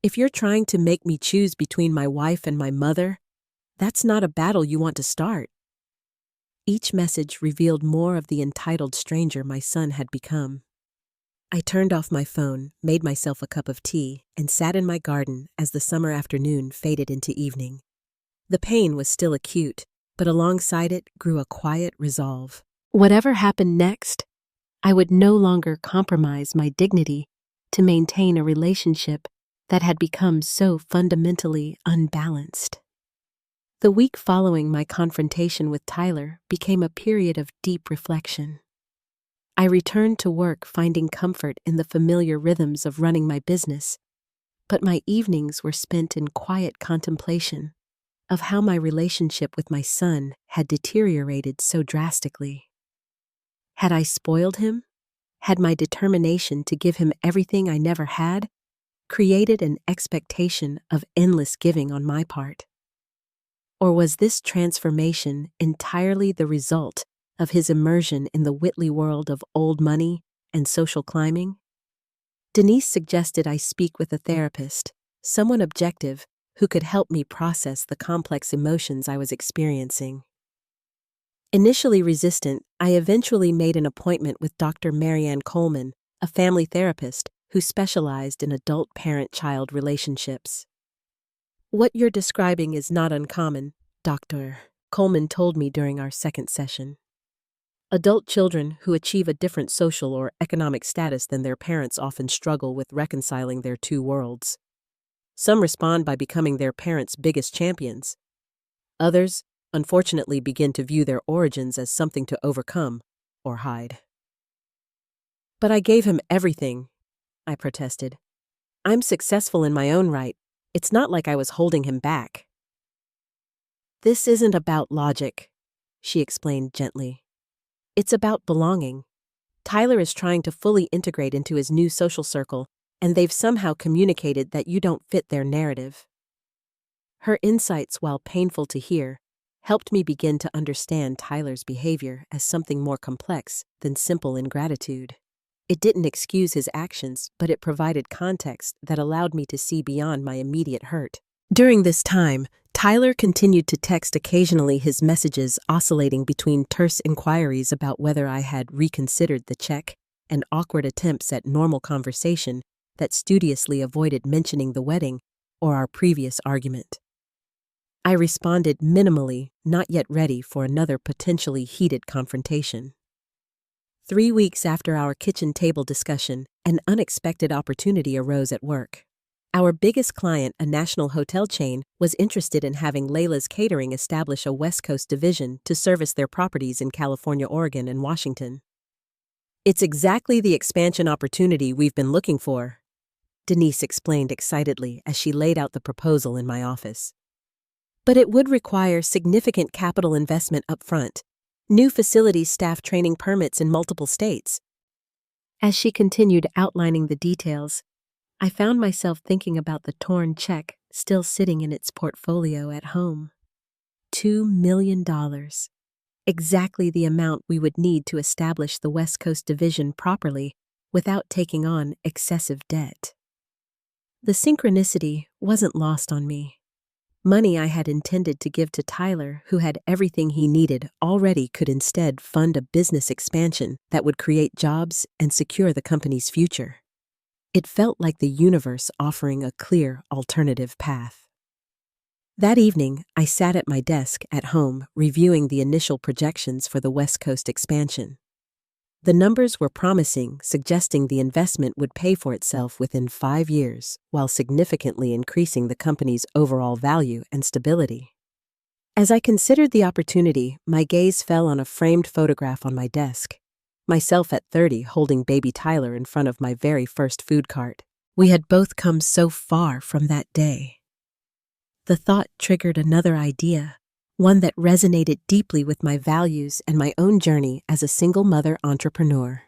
If you're trying to make me choose between my wife and my mother, that's not a battle you want to start." Each message revealed more of the entitled stranger my son had become. I turned off my phone, made myself a cup of tea, and sat in my garden as the summer afternoon faded into evening. The pain was still acute, but alongside it grew a quiet resolve. Whatever happened next, I would no longer compromise my dignity to maintain a relationship that had become so fundamentally unbalanced. The week following my confrontation with Tyler became a period of deep reflection. I returned to work finding comfort in the familiar rhythms of running my business, but my evenings were spent in quiet contemplation of how my relationship with my son had deteriorated so drastically. Had I spoiled him? Had my determination to give him everything I never had created an expectation of endless giving on my part? Or was this transformation entirely the result of his immersion in the Whitley world of old money and social climbing? Denise suggested I speak with a therapist, someone objective who could help me process the complex emotions I was experiencing. Initially resistant, I eventually made an appointment with Dr. Marianne Coleman, a family therapist who specialized in adult parent-child relationships. "What you're describing is not uncommon," Dr. Coleman told me during our second session. "Adult children who achieve a different social or economic status than their parents often struggle with reconciling their two worlds. Some respond by becoming their parents' biggest champions. Others, unfortunately, begin to view their origins as something to overcome or hide." "But I gave him everything," I protested. "I'm successful in my own right. It's not like I was holding him back." "This isn't about logic," she explained gently. "It's about belonging. Tyler is trying to fully integrate into his new social circle, and they've somehow communicated that you don't fit their narrative." Her insights, while painful to hear, helped me begin to understand Tyler's behavior as something more complex than simple ingratitude. It didn't excuse his actions, but it provided context that allowed me to see beyond my immediate hurt. During this time, Tyler continued to text occasionally, his messages oscillating between terse inquiries about whether I had reconsidered the check and awkward attempts at normal conversation that studiously avoided mentioning the wedding or our previous argument. I responded minimally, not yet ready for another potentially heated confrontation. 3 weeks after our kitchen table discussion, an unexpected opportunity arose at work. Our biggest client, a national hotel chain, was interested in having Layla's Catering establish a West Coast division to service their properties in California, Oregon, and Washington. "It's exactly the expansion opportunity we've been looking for," Denise explained excitedly as she laid out the proposal in my office. "But it would require significant capital investment up front, new facilities, staff training, permits in multiple states." As she continued outlining the details, I found myself thinking about the torn check still sitting in its portfolio at home. $2 million. Exactly the amount we would need to establish the West Coast division properly without taking on excessive debt. The synchronicity wasn't lost on me. Money I had intended to give to Tyler, who had everything he needed already, could instead fund a business expansion that would create jobs and secure the company's future. It felt like the universe offering a clear alternative path. That evening, I sat at my desk at home reviewing the initial projections for the West Coast expansion. The numbers were promising, suggesting the investment would pay for itself within 5 years, while significantly increasing the company's overall value and stability. As I considered the opportunity, my gaze fell on a framed photograph on my desk. Myself at 30 holding baby Tyler in front of my very first food cart. We had both come so far from that day. The thought triggered another idea, one that resonated deeply with my values and my own journey as a single mother entrepreneur.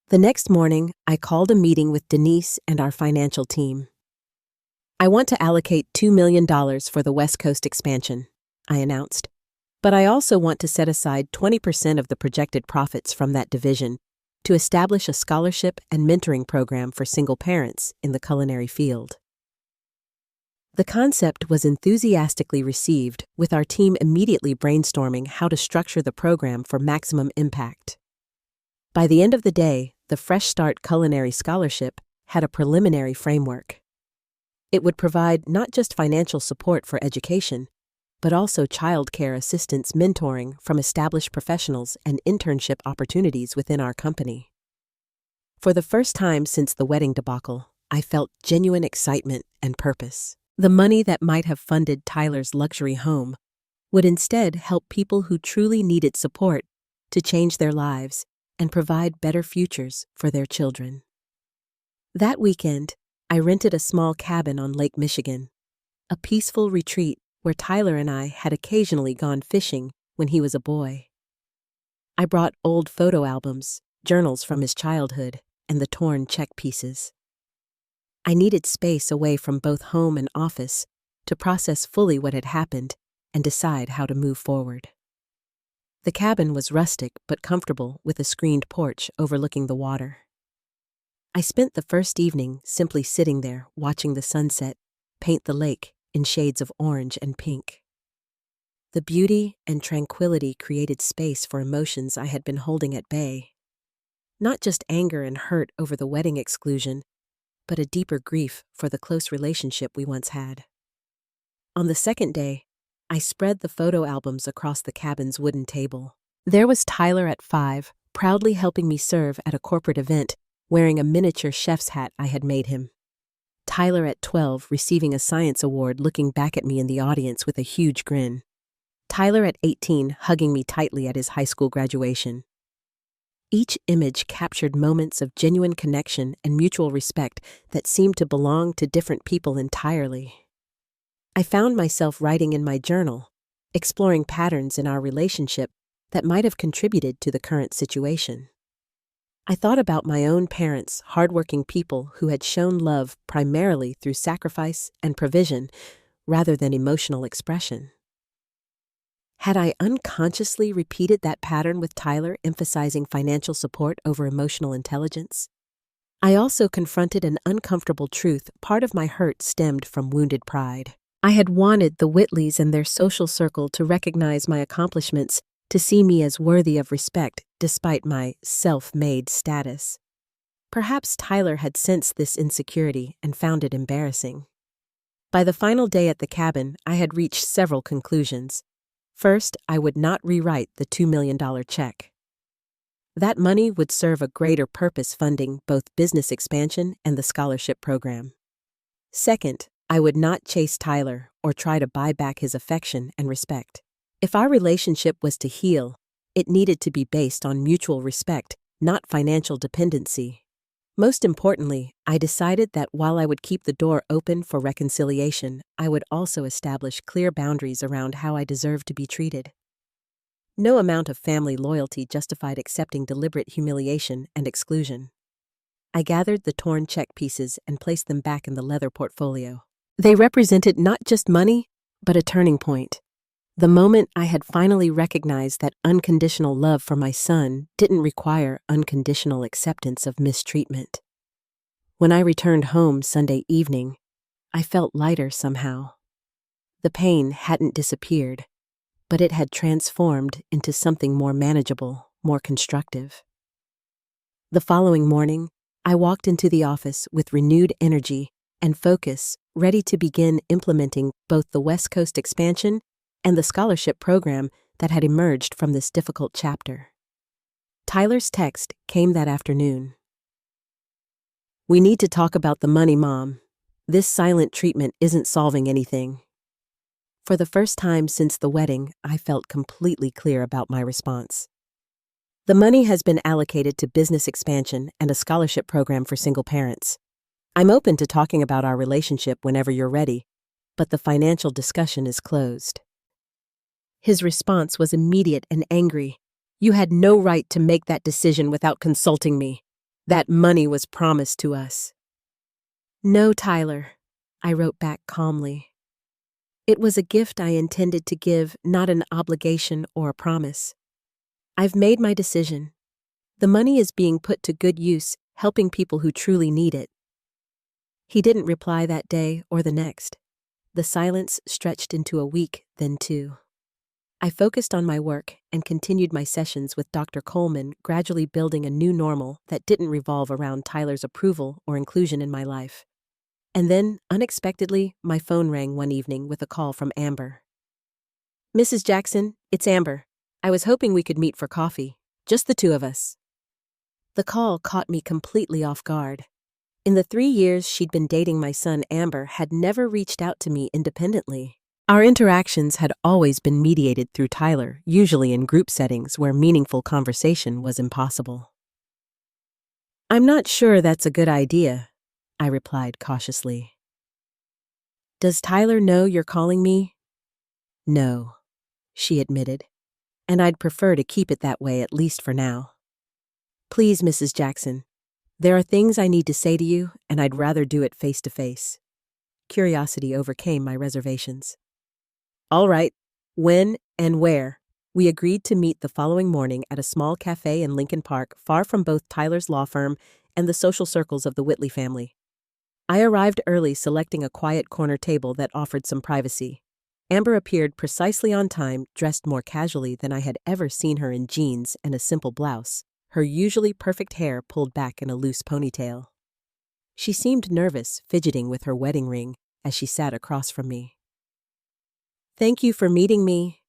The next morning, I called a meeting with Denise and our financial team. "I want to allocate $2 million for the West Coast expansion," I announced. "But I also want to set aside 20% of the projected profits from that division to establish a scholarship and mentoring program for single parents in the culinary field." The concept was enthusiastically received, with our team immediately brainstorming how to structure the program for maximum impact. By the end of the day, the Fresh Start Culinary Scholarship had a preliminary framework. It would provide not just financial support for education, but also childcare assistance mentoring from established professionals and internship opportunities within our company. For the first time since the wedding debacle, I felt genuine excitement and purpose. The money that might have funded Tyler's luxury home would instead help people who truly needed support to change their lives and provide better futures for their children. That weekend, I rented a small cabin on Lake Michigan, a peaceful retreat where Tyler and I had occasionally gone fishing when he was a boy. I brought old photo albums, journals from his childhood, and the torn check pieces. I needed space away from both home and office to process fully what had happened and decide how to move forward. The cabin was rustic but comfortable with a screened porch overlooking the water. I spent the first evening simply sitting there watching the sunset paint the lake in shades of orange and pink. The beauty and tranquility created space for emotions I had been holding at bay. Not just anger and hurt over the wedding exclusion, but a deeper grief for the close relationship we once had. On the second day, I spread the photo albums across the cabin's wooden table. There was Tyler at 5, proudly helping me serve at a corporate event, wearing a miniature chef's hat I had made him. Tyler at 12, receiving a science award, looking back at me in the audience with a huge grin. Tyler at 18, hugging me tightly at his high school graduation. Each image captured moments of genuine connection and mutual respect that seemed to belong to different people entirely. I found myself writing in my journal, exploring patterns in our relationship that might have contributed to the current situation. I thought about my own parents, hardworking people who had shown love primarily through sacrifice and provision rather than emotional expression. Had I unconsciously repeated that pattern with Tyler, emphasizing financial support over emotional intelligence? I also confronted an uncomfortable truth. Part of my hurt stemmed from wounded pride. I had wanted the Whitleys and their social circle to recognize my accomplishments, to see me as worthy of respect despite my self-made status. Perhaps Tyler had sensed this insecurity and found it embarrassing. By the final day at the cabin, I had reached several conclusions. First, I would not rewrite the $2 million check. That money would serve a greater purpose funding both business expansion and the scholarship program. Second, I would not chase Tyler or try to buy back his affection and respect. If our relationship was to heal, it needed to be based on mutual respect, not financial dependency. Most importantly, I decided that while I would keep the door open for reconciliation, I would also establish clear boundaries around how I deserved to be treated. No amount of family loyalty justified accepting deliberate humiliation and exclusion. I gathered the torn check pieces and placed them back in the leather portfolio. They represented not just money, but a turning point. The moment I had finally recognized that unconditional love for my son didn't require unconditional acceptance of mistreatment. When I returned home Sunday evening, I felt lighter somehow. The pain hadn't disappeared, but it had transformed into something more manageable, more constructive. The following morning, I walked into the office with renewed energy and focus, ready to begin implementing both the West Coast expansion and the scholarship program that had emerged from this difficult chapter. Tyler's text came that afternoon. "We need to talk about the money, Mom. This silent treatment isn't solving anything." For the first time since the wedding, I felt completely clear about my response. The money has been allocated to business expansion and a scholarship program for single parents. I'm open to talking about our relationship whenever you're ready, but the financial discussion is closed. His response was immediate and angry. "You had no right to make that decision without consulting me. That money was promised to us." "No, Tyler," I wrote back calmly. "It was a gift I intended to give, not an obligation or a promise. I've made my decision. The money is being put to good use, helping people who truly need it." He didn't reply that day or the next. The silence stretched into a week, then two. I focused on my work and continued my sessions with Dr. Coleman, gradually building a new normal that didn't revolve around Tyler's approval or inclusion in my life. And then, unexpectedly, my phone rang one evening with a call from Amber. "Mrs. Jackson, it's Amber. I was hoping we could meet for coffee. Just the two of us." The call caught me completely off guard. In the 3 years she'd been dating my son, Amber had never reached out to me independently. Our interactions had always been mediated through Tyler, usually in group settings where meaningful conversation was impossible. "I'm not sure that's a good idea," I replied cautiously. "Does Tyler know you're calling me?" "No," she admitted, "and I'd prefer to keep it that way at least for now. Please, Mrs. Jackson, there are things I need to say to you, and I'd rather do it face to face." Curiosity overcame my reservations. "All right, when and where?" We agreed to meet the following morning at a small cafe in Lincoln Park, far from both Tyler's law firm and the social circles of the Whitley family. I arrived early, selecting a quiet corner table that offered some privacy. Amber appeared precisely on time, dressed more casually than I had ever seen her, in jeans and a simple blouse, her usually perfect hair pulled back in a loose ponytail. She seemed nervous, fidgeting with her wedding ring as she sat across from me. "Thank you for meeting me,"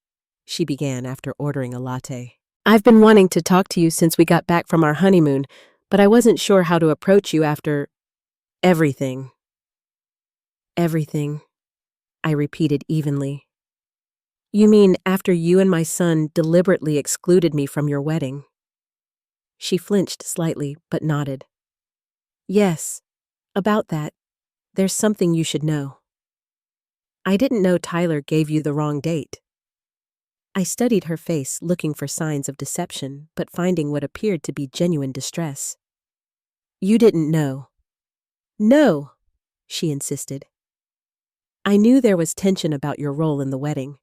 she began after ordering a latte. "I've been wanting to talk to you since we got back from our honeymoon, but I wasn't sure how to approach you after everything." "Everything," I repeated evenly. "You mean after you and my son deliberately excluded me from your wedding?" She flinched slightly, but nodded. "Yes, about that. There's something you should know. I didn't know Tyler gave you the wrong date." I studied her face, looking for signs of deception, but finding what appeared to be genuine distress. "You didn't know." "No," she insisted. "I knew there was tension about your role in the wedding.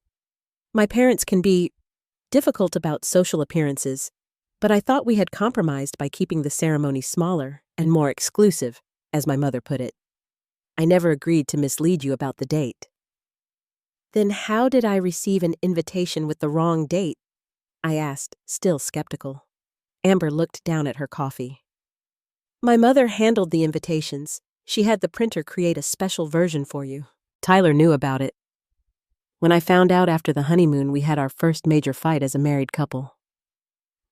My parents can be difficult about social appearances, but I thought we had compromised by keeping the ceremony smaller and more exclusive, as my mother put it. I never agreed to mislead you about the date." "Then how did I receive an invitation with the wrong date?" I asked, still skeptical. Amber looked down at her coffee. "My mother handled the invitations. She had the printer create a special version for you. Tyler knew about it. When I found out after the honeymoon, we had our first major fight as a married couple."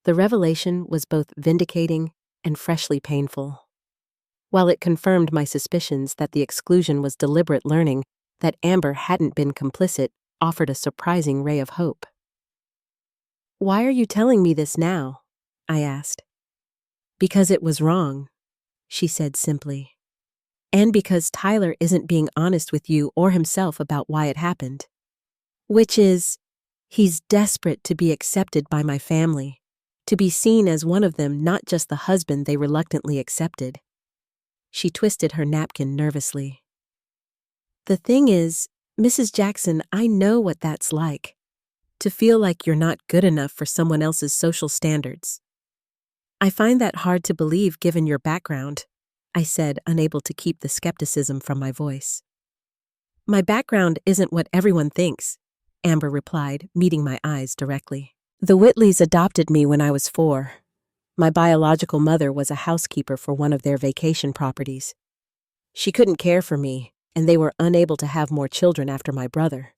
The revelation was both vindicating and freshly painful. While it confirmed my suspicions that the exclusion was deliberate, learning that Amber hadn't been complicit offered a surprising ray of hope. "Why are you telling me this now?" I asked. "Because it was wrong," she said simply. "And because Tyler isn't being honest with you or himself about why it happened. Which is, he's desperate to be accepted by my family, to be seen as one of them, not just the husband they reluctantly accepted." She twisted her napkin nervously. "The thing is, Mrs. Jackson, I know what that's like. To feel like you're not good enough for someone else's social standards. I find that hard to believe given your background," I said, unable to keep the skepticism from my voice. "My background isn't what everyone thinks," Amber replied, meeting my eyes directly. "The Whitleys adopted me when I was 4. My biological mother was a housekeeper for one of their vacation properties. She couldn't care for me, and they were unable to have more children after my brother."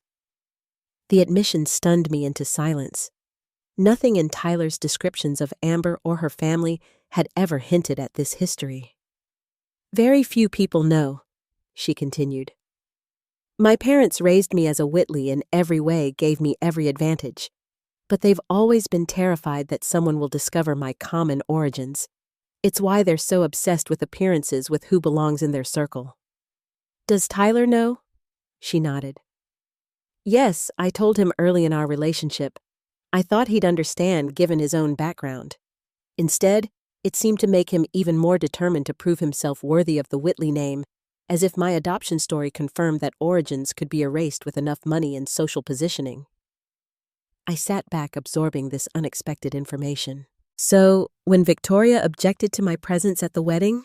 The admission stunned me into silence. Nothing in Tyler's descriptions of Amber or her family had ever hinted at this history. "Very few people know," she continued. "My parents raised me as a Whitley, in every way gave me every advantage, but they've always been terrified that someone will discover my common origins. It's why they're so obsessed with appearances, with who belongs in their circle." "Does Tyler know?" She nodded. Yes, I told him early in our relationship. I thought he'd understand given his own background. Instead, it seemed to make him even more determined to prove himself worthy of the Whitley name, as if my adoption story confirmed that origins could be erased with enough money and social positioning. I sat back absorbing this unexpected information. So, when Victoria objected to my presence at the wedding,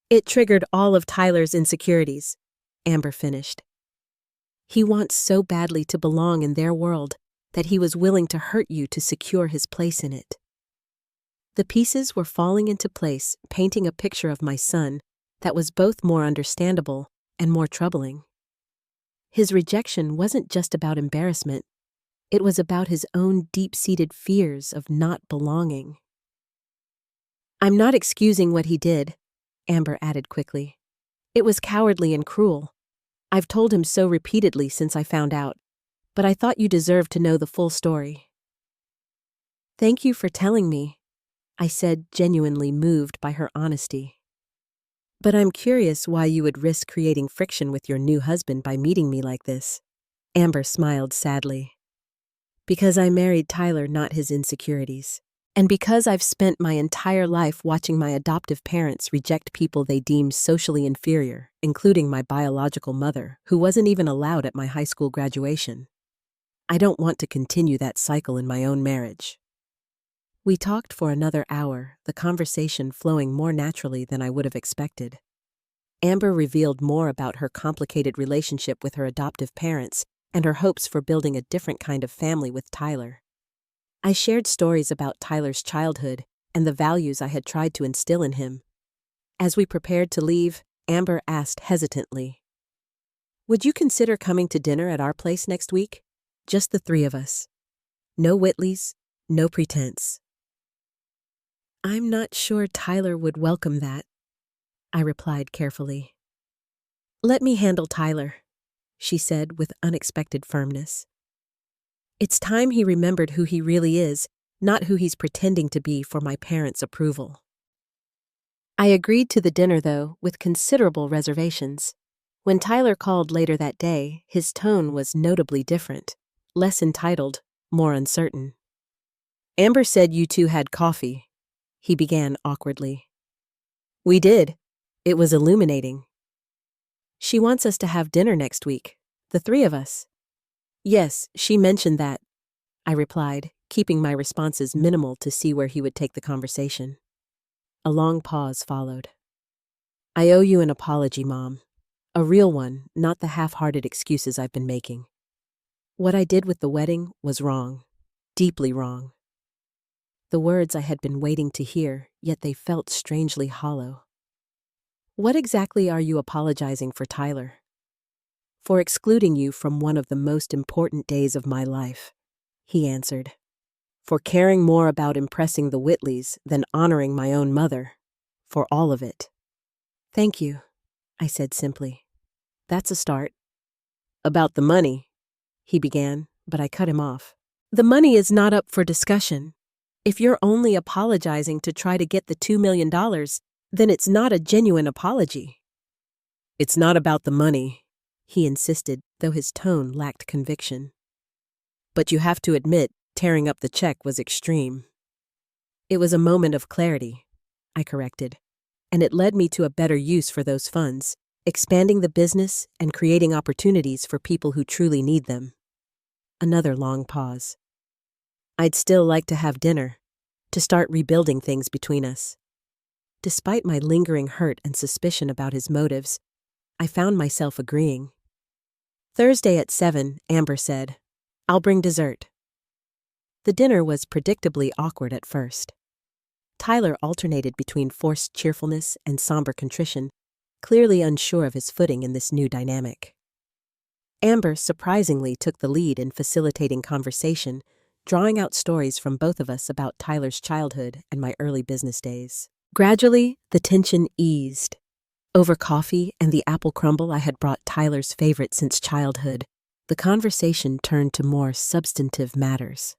it triggered all of Tyler's insecurities, Amber finished. He wants so badly to belong in their world that he was willing to hurt you to secure his place in it. The pieces were falling into place, painting a picture of my son that was both more understandable and more troubling. His rejection wasn't just about embarrassment, it was about his own deep-seated fears of not belonging. I'm not excusing what he did, Amber added quickly. It was cowardly and cruel. I've told him so repeatedly since I found out, but I thought you deserved to know the full story. Thank you for telling me, I said, genuinely moved by her honesty. But I'm curious why you would risk creating friction with your new husband by meeting me like this. Amber smiled sadly. Because I married Tyler, not his insecurities. And because I've spent my entire life watching my adoptive parents reject people they deemed socially inferior, including my biological mother, who wasn't even allowed at my high school graduation. I don't want to continue that cycle in my own marriage. We talked for another hour, the conversation flowing more naturally than I would have expected. Amber revealed more about her complicated relationship with her adoptive parents and her hopes for building a different kind of family with Tyler. I shared stories about Tyler's childhood and the values I had tried to instill in him. As we prepared to leave, Amber asked hesitantly, "Would you consider coming to dinner at our place next week? Just the three of us. No Whitleys, no pretense." I'm not sure Tyler would welcome that, I replied carefully. Let me handle Tyler, she said with unexpected firmness. It's time he remembered who he really is, not who he's pretending to be for my parents' approval. I agreed to the dinner, though, with considerable reservations. When Tyler called later that day, his tone was notably different, less entitled, more uncertain. Amber said you two had coffee, he began awkwardly. We did. It was illuminating. She wants us to have dinner next week, the three of us. Yes, she mentioned that, I replied, keeping my responses minimal to see where he would take the conversation. A long pause followed. I owe you an apology, Mom. A real one, not the half-hearted excuses I've been making. What I did with the wedding was wrong, deeply wrong. The words I had been waiting to hear, yet they felt strangely hollow. What exactly are you apologizing for, Tyler? For excluding you from one of the most important days of my life, he answered. For caring more about impressing the Whitleys than honoring my own mother. For all of it. Thank you, I said simply. That's a start. About the money, he began, but I cut him off. The money is not up for discussion. If you're only apologizing to try to get the $2 million, then it's not a genuine apology. It's not about the money, he insisted, though his tone lacked conviction. But you have to admit, tearing up the check was extreme. It was a moment of clarity, I corrected, and it led me to a better use for those funds, expanding the business and creating opportunities for people who truly need them. Another long pause. I'd still like to have dinner, to start rebuilding things between us. Despite my lingering hurt and suspicion about his motives, I found myself agreeing. Thursday at 7, Amber said, I'll bring dessert. The dinner was predictably awkward at first. Tyler alternated between forced cheerfulness and somber contrition, clearly unsure of his footing in this new dynamic. Amber surprisingly took the lead in facilitating conversation, drawing out stories from both of us about Tyler's childhood and my early business days. Gradually, the tension eased. Over coffee and the apple crumble I had brought Tyler's favorite since childhood, the conversation turned to more substantive matters.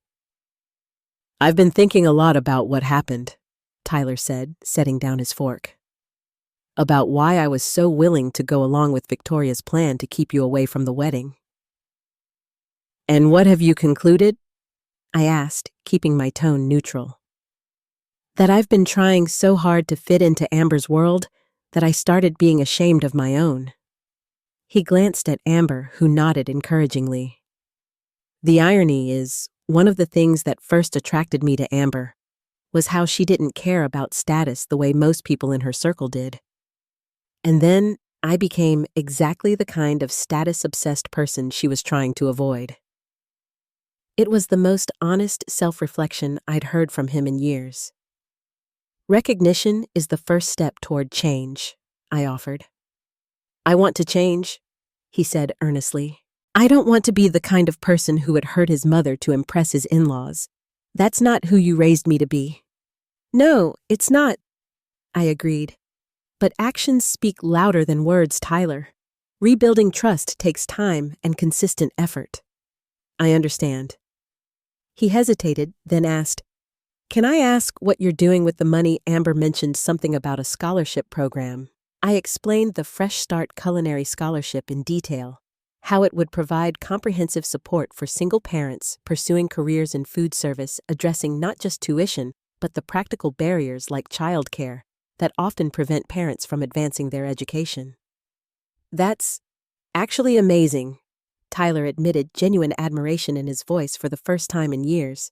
I've been thinking a lot about what happened, Tyler said, setting down his fork. About why I was so willing to go along with Victoria's plan to keep you away from the wedding. And what have you concluded? I asked, keeping my tone neutral. That I've been trying so hard to fit into Amber's world that I started being ashamed of my own. He glanced at Amber, who nodded encouragingly. The irony is, one of the things that first attracted me to Amber was how she didn't care about status the way most people in her circle did. And then I became exactly the kind of status-obsessed person she was trying to avoid. It was the most honest self-reflection I'd heard from him in years. Recognition is the first step toward change, I offered. I want to change, he said earnestly. I don't want to be the kind of person who would hurt his mother to impress his in-laws. That's not who you raised me to be. No, it's not, I agreed. But actions speak louder than words, Tyler. Rebuilding trust takes time and consistent effort. I understand. He hesitated, then asked, Can I ask what you're doing with the money? Amber mentioned something about a scholarship program. I explained the Fresh Start Culinary Scholarship in detail, how it would provide comprehensive support for single parents pursuing careers in food service, addressing not just tuition, but the practical barriers like childcare that often prevent parents from advancing their education. That's actually amazing, Tyler admitted, genuine admiration in his voice for the first time in years.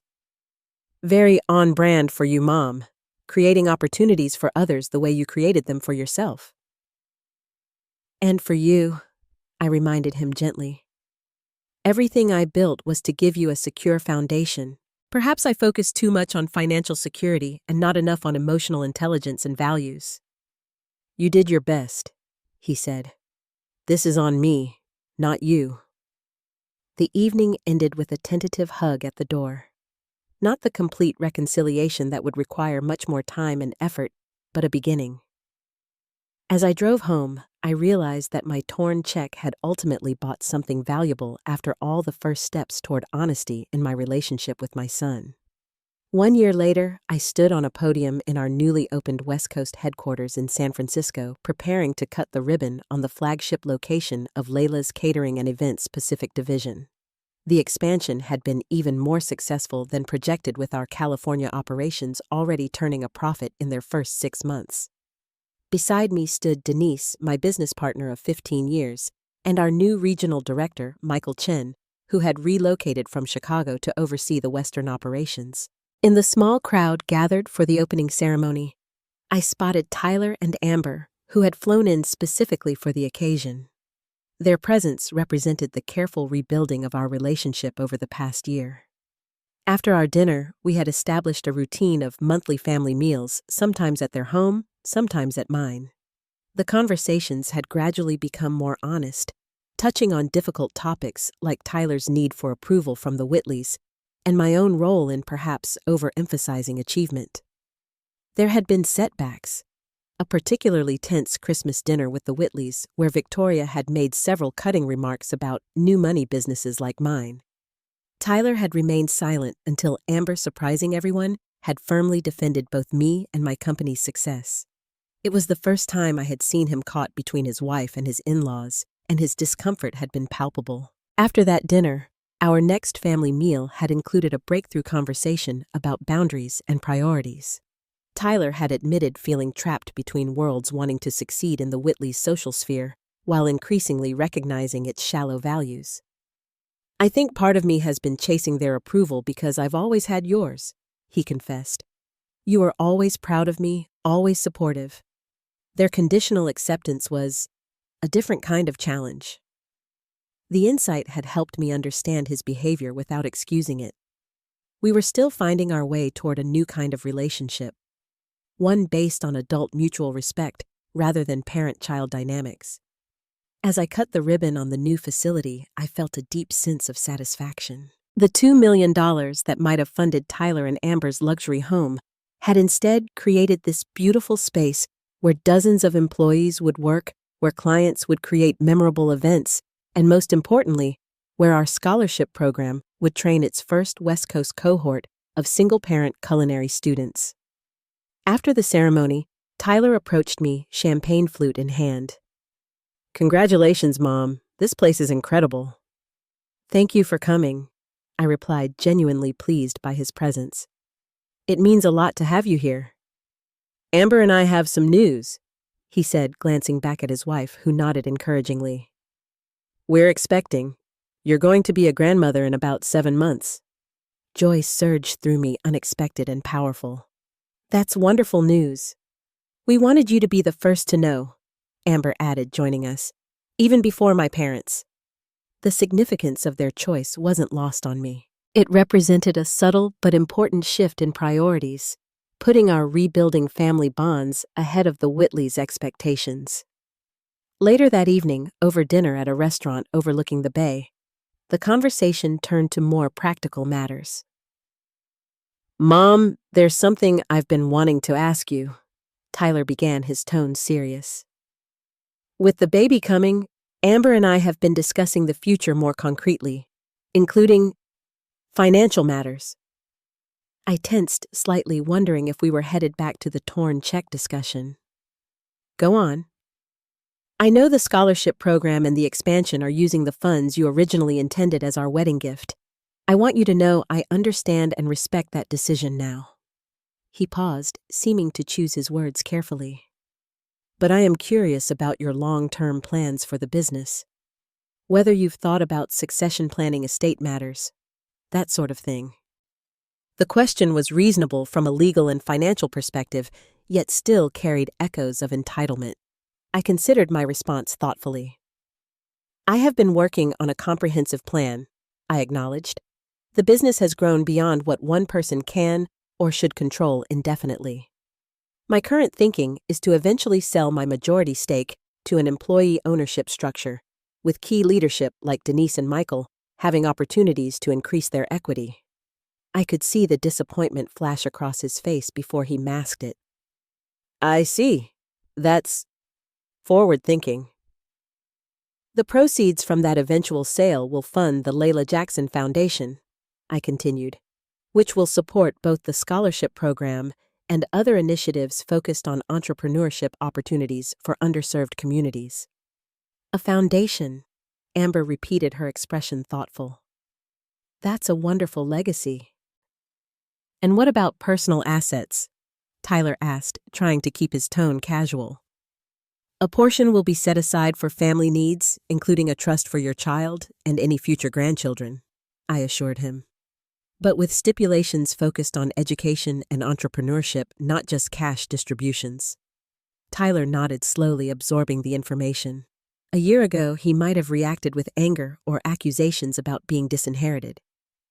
Very on brand for you, Mom, creating opportunities for others the way you created them for yourself. And for you, I reminded him gently. Everything I built was to give you a secure foundation. Perhaps I focused too much on financial security and not enough on emotional intelligence and values. You did your best, he said. This is on me, not you. The evening ended with a tentative hug at the door. Not the complete reconciliation that would require much more time and effort, but a beginning. As I drove home, I realized that my torn check had ultimately bought something valuable after all the first steps toward honesty in my relationship with my son. 1 year later, I stood on a podium in our newly opened West Coast headquarters in San Francisco, preparing to cut the ribbon on the flagship location of Layla's Catering and Events Pacific Division. The expansion had been even more successful than projected, with our California operations already turning a profit in their first 6 months. Beside me stood Denise, my business partner of 15 years, and our new regional director, Michael Chen, who had relocated from Chicago to oversee the Western operations. In the small crowd gathered for the opening ceremony, I spotted Tyler and Amber, who had flown in specifically for the occasion. Their presence represented the careful rebuilding of our relationship over the past year. After our dinner, we had established a routine of monthly family meals, sometimes at their home, sometimes at mine. The conversations had gradually become more honest, touching on difficult topics like Tyler's need for approval from the Whitleys and my own role in perhaps overemphasizing achievement. There had been setbacks. A particularly tense Christmas dinner with the Whitleys, where Victoria had made several cutting remarks about new money businesses like mine. Tyler had remained silent until Amber, surprising everyone, had firmly defended both me and my company's success. It was the first time I had seen him caught between his wife and his in-laws, and his discomfort had been palpable. After that dinner, our next family meal had included a breakthrough conversation about boundaries and priorities. Tyler had admitted feeling trapped between worlds, wanting to succeed in the Whitleys' social sphere, while increasingly recognizing its shallow values. I think part of me has been chasing their approval because I've always had yours, he confessed. You were always proud of me, always supportive. Their conditional acceptance was a different kind of challenge. The insight had helped me understand his behavior without excusing it. We were still finding our way toward a new kind of relationship, one based on adult mutual respect rather than parent-child dynamics. As I cut the ribbon on the new facility, I felt a deep sense of satisfaction. The $2 million that might have funded Tyler and Amber's luxury home had instead created this beautiful space where dozens of employees would work, where clients would create memorable events, and most importantly, where our scholarship program would train its first West Coast cohort of single-parent culinary students. After the ceremony, Tyler approached me, champagne flute in hand. Congratulations, Mom. This place is incredible. Thank you for coming, I replied, genuinely pleased by his presence. It means a lot to have you here. Amber and I have some news, he said, glancing back at his wife, who nodded encouragingly. We're expecting. You're going to be a grandmother in about 7 months. Joy surged through me, unexpected and powerful. That's wonderful news. We wanted you to be the first to know, Amber added, joining us, even before my parents. The significance of their choice wasn't lost on me. It represented a subtle but important shift in priorities, putting our rebuilding family bonds ahead of the Whitleys' expectations. Later that evening, over dinner at a restaurant overlooking the bay, the conversation turned to more practical matters. Mom, there's something I've been wanting to ask you, Tyler began, his tone serious. With the baby coming, Amber and I have been discussing the future more concretely, including financial matters. I tensed slightly, wondering if we were headed back to the torn check discussion. Go on. I know the scholarship program and the expansion are using the funds you originally intended as our wedding gift. I want you to know I understand and respect that decision now. He paused, seeming to choose his words carefully. But I am curious about your long-term plans for the business. Whether you've thought about succession planning, estate matters, that sort of thing. The question was reasonable from a legal and financial perspective, yet still carried echoes of entitlement. I considered my response thoughtfully. I have been working on a comprehensive plan, I acknowledged. The business has grown beyond what one person can or should control indefinitely. My current thinking is to eventually sell my majority stake to an employee ownership structure, with key leadership like Denise and Michael having opportunities to increase their equity. I could see the disappointment flash across his face before he masked it. I see. That's forward-thinking. The proceeds from that eventual sale will fund the Layla Jackson Foundation, I continued, which will support both the scholarship program and other initiatives focused on entrepreneurship opportunities for underserved communities. A foundation, Amber repeated, her expression thoughtful. That's a wonderful legacy. And what about personal assets? Tyler asked, trying to keep his tone casual. A portion will be set aside for family needs, including a trust for your child and any future grandchildren, I assured him. But with stipulations focused on education and entrepreneurship, not just cash distributions. Tyler nodded slowly, absorbing the information. A year ago, he might have reacted with anger or accusations about being disinherited.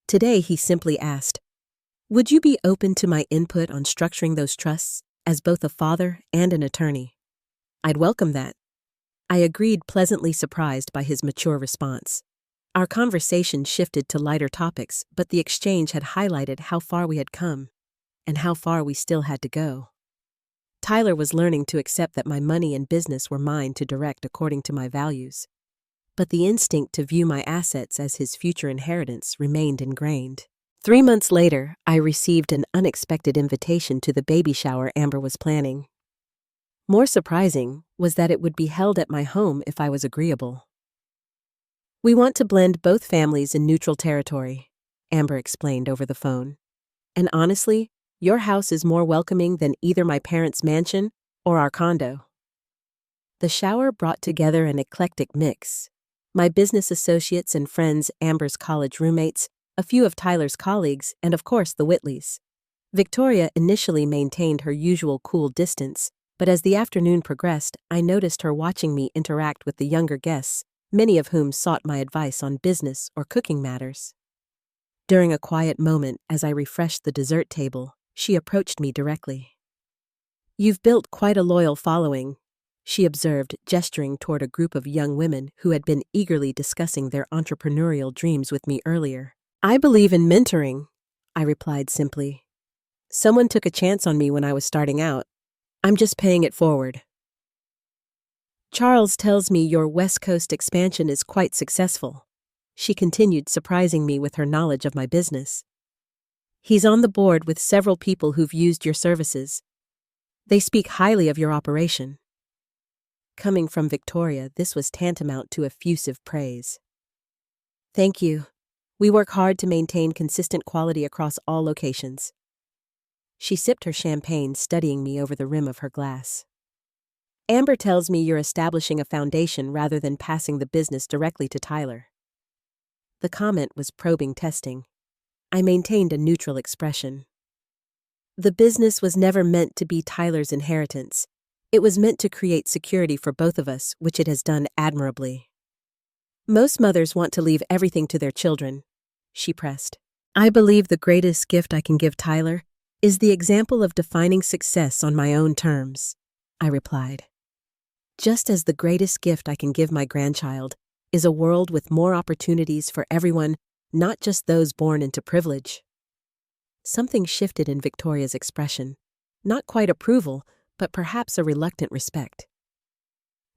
Today, he simply asked, would you be open to my input on structuring those trusts as both a father and an attorney? I'd welcome that. I agreed, pleasantly surprised by his mature response. Our conversation shifted to lighter topics, but the exchange had highlighted how far we had come and how far we still had to go. Tyler was learning to accept that my money and business were mine to direct according to my values. But the instinct to view my assets as his future inheritance remained ingrained. 3 months later, I received an unexpected invitation to the baby shower Amber was planning. More surprising was that it would be held at my home if I was agreeable. We want to blend both families in neutral territory, Amber explained over the phone. And honestly, your house is more welcoming than either my parents' mansion or our condo. The shower brought together an eclectic mix. My business associates and friends, Amber's college roommates, a few of Tyler's colleagues, and of course the Whitleys. Victoria initially maintained her usual cool distance, but as the afternoon progressed, I noticed her watching me interact with the younger guests, many of whom sought my advice on business or cooking matters. During a quiet moment as I refreshed the dessert table, she approached me directly. You've built quite a loyal following, she observed, gesturing toward a group of young women who had been eagerly discussing their entrepreneurial dreams with me earlier. I believe in mentoring, I replied simply. Someone took a chance on me when I was starting out. I'm just paying it forward. Charles tells me your West Coast expansion is quite successful, she continued, surprising me with her knowledge of my business. He's on the board with several people who've used your services. They speak highly of your operation. Coming from Victoria, this was tantamount to effusive praise. Thank you. We work hard to maintain consistent quality across all locations. She sipped her champagne, studying me over the rim of her glass. Amber tells me you're establishing a foundation rather than passing the business directly to Tyler. The comment was probing testing. I maintained a neutral expression. The business was never meant to be Tyler's inheritance. It was meant to create security for both of us, which it has done admirably. Most mothers want to leave everything to their children, she pressed. I believe the greatest gift I can give Tyler is the example of defining success on my own terms, I replied. Just as the greatest gift I can give my grandchild is a world with more opportunities for everyone, not just those born into privilege. Something shifted in Victoria's expression. Not quite approval, but perhaps a reluctant respect.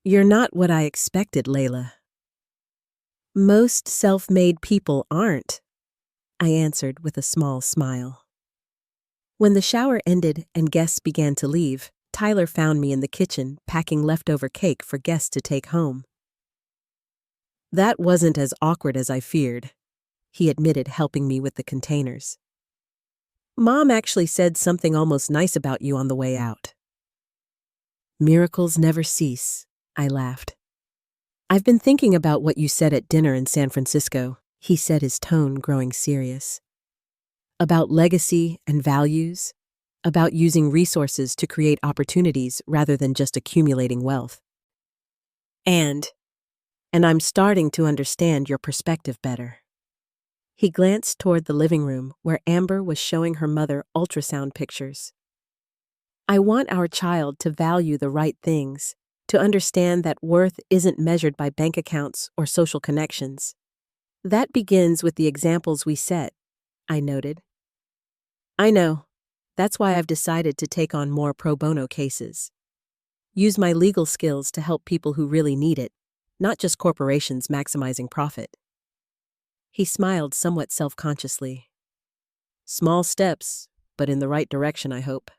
You're not what I expected, Layla. Most self-made people aren't, I answered with a small smile. When the shower ended and guests began to leave, Tyler found me in the kitchen packing leftover cake for guests to take home. That wasn't as awkward as I feared, he admitted, helping me with the containers. Mom actually said something almost nice about you on the way out. Miracles never cease, I laughed. I've been thinking about what you said at dinner in San Francisco, he said, his tone growing serious. About legacy and values, about using resources to create opportunities rather than just accumulating wealth. And I'm starting to understand your perspective better. He glanced toward the living room where Amber was showing her mother ultrasound pictures. I want our child to value the right things, to understand that worth isn't measured by bank accounts or social connections. That begins with the examples we set, I noted. I know. That's why I've decided to take on more pro bono cases. Use my legal skills to help people who really need it, not just corporations maximizing profit. He smiled somewhat self-consciously. Small steps, but in the right direction, I hope.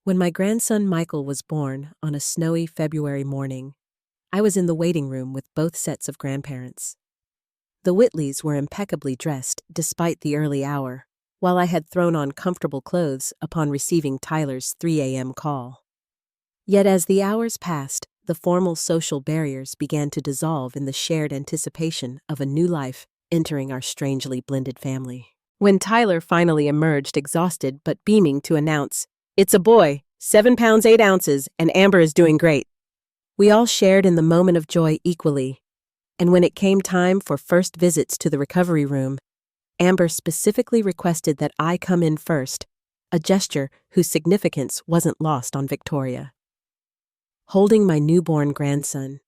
When my grandson Michael was born on a snowy February morning, I was in the waiting room with both sets of grandparents. The Whitleys were impeccably dressed despite the early hour, while I had thrown on comfortable clothes upon receiving Tyler's 3 a.m. call. Yet as the hours passed, the formal social barriers began to dissolve in the shared anticipation of a new life entering our strangely blended family. When Tyler finally emerged exhausted but beaming to announce, "It's a boy, 7 pounds 8 ounces, and Amber is doing great," we all shared in the moment of joy equally. And when it came time for first visits to the recovery room, Amber specifically requested that I come in first, a gesture whose significance wasn't lost on Victoria. Holding my newborn grandson,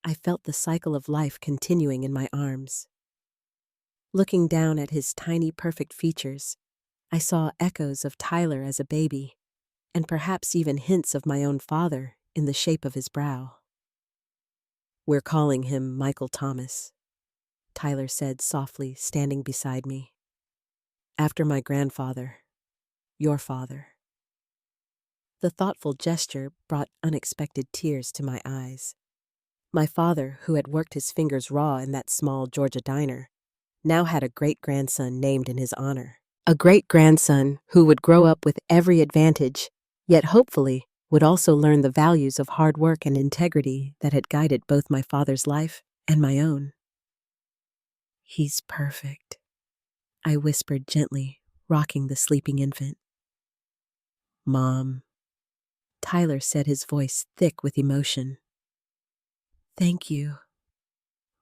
I felt the cycle of life continuing in my arms. Looking down at his tiny, perfect features, I saw echoes of Tyler as a baby, and perhaps even hints of my own father in the shape of his brow. We're calling him Michael Thomas, Tyler said softly, standing beside me. After my grandfather, your father. The thoughtful gesture brought unexpected tears to my eyes. My father, who had worked his fingers raw in that small Georgia diner, now had a great-grandson named in his honor. A great-grandson who would grow up with every advantage, yet hopefully would also learn the values of hard work and integrity that had guided both my father's life and my own. He's perfect, I whispered gently, rocking the sleeping infant. Mom, Tyler said, his voice thick with emotion. Thank you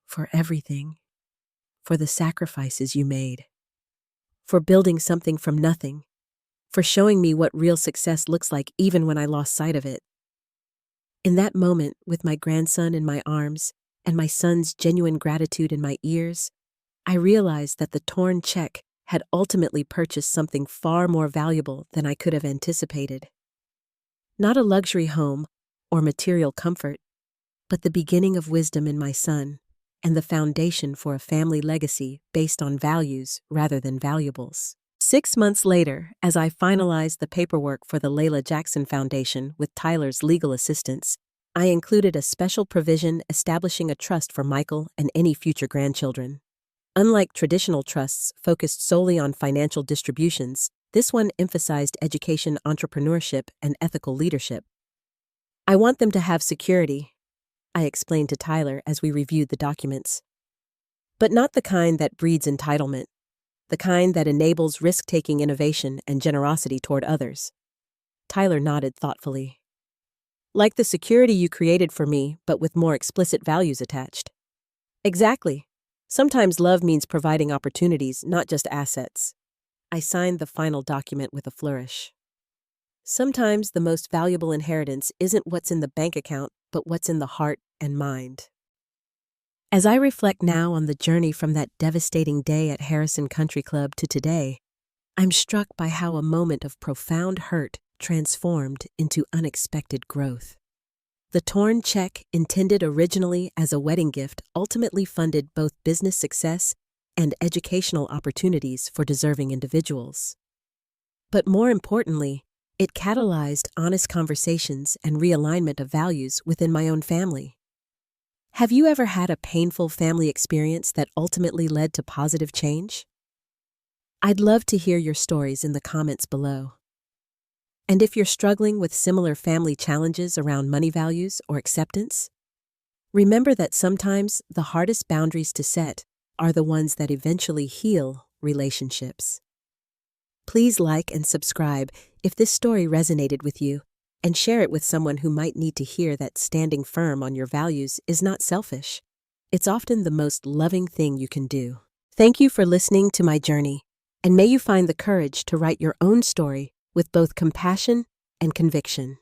for everything, for the sacrifices you made, for building something from nothing, for showing me what real success looks like even when I lost sight of it. In that moment, with my grandson in my arms and my son's genuine gratitude in my ears, I realized that the torn check had ultimately purchased something far more valuable than I could have anticipated. Not a luxury home or material comfort, but the beginning of wisdom in my son and the foundation for a family legacy based on values rather than valuables. 6 months later, as I finalized the paperwork for the Layla Jackson Foundation with Tyler's legal assistance, I included a special provision establishing a trust for Michael and any future grandchildren. Unlike traditional trusts focused solely on financial distributions, this one emphasized education, entrepreneurship, and ethical leadership. I want them to have security, I explained to Tyler as we reviewed the documents. But not the kind that breeds entitlement, the kind that enables risk-taking innovation and generosity toward others. Tyler nodded thoughtfully. Like the security you created for me, but with more explicit values attached. Exactly. Sometimes love means providing opportunities, not just assets. I signed the final document with a flourish. Sometimes the most valuable inheritance isn't what's in the bank account, but what's in the heart and mind. As I reflect now on the journey from that devastating day at Harrison Country Club to today, I'm struck by how a moment of profound hurt transformed into unexpected growth. The torn check, intended originally as a wedding gift, ultimately funded both business success and educational opportunities for deserving individuals. But more importantly, it catalyzed honest conversations and realignment of values within my own family. Have you ever had a painful family experience that ultimately led to positive change? I'd love to hear your stories in the comments below. And if you're struggling with similar family challenges around money values or acceptance, remember that sometimes the hardest boundaries to set are the ones that eventually heal relationships. Please like and subscribe if this story resonated with you, and share it with someone who might need to hear that standing firm on your values is not selfish. It's often the most loving thing you can do. Thank you for listening to my journey, and may you find the courage to write your own story with both compassion and conviction.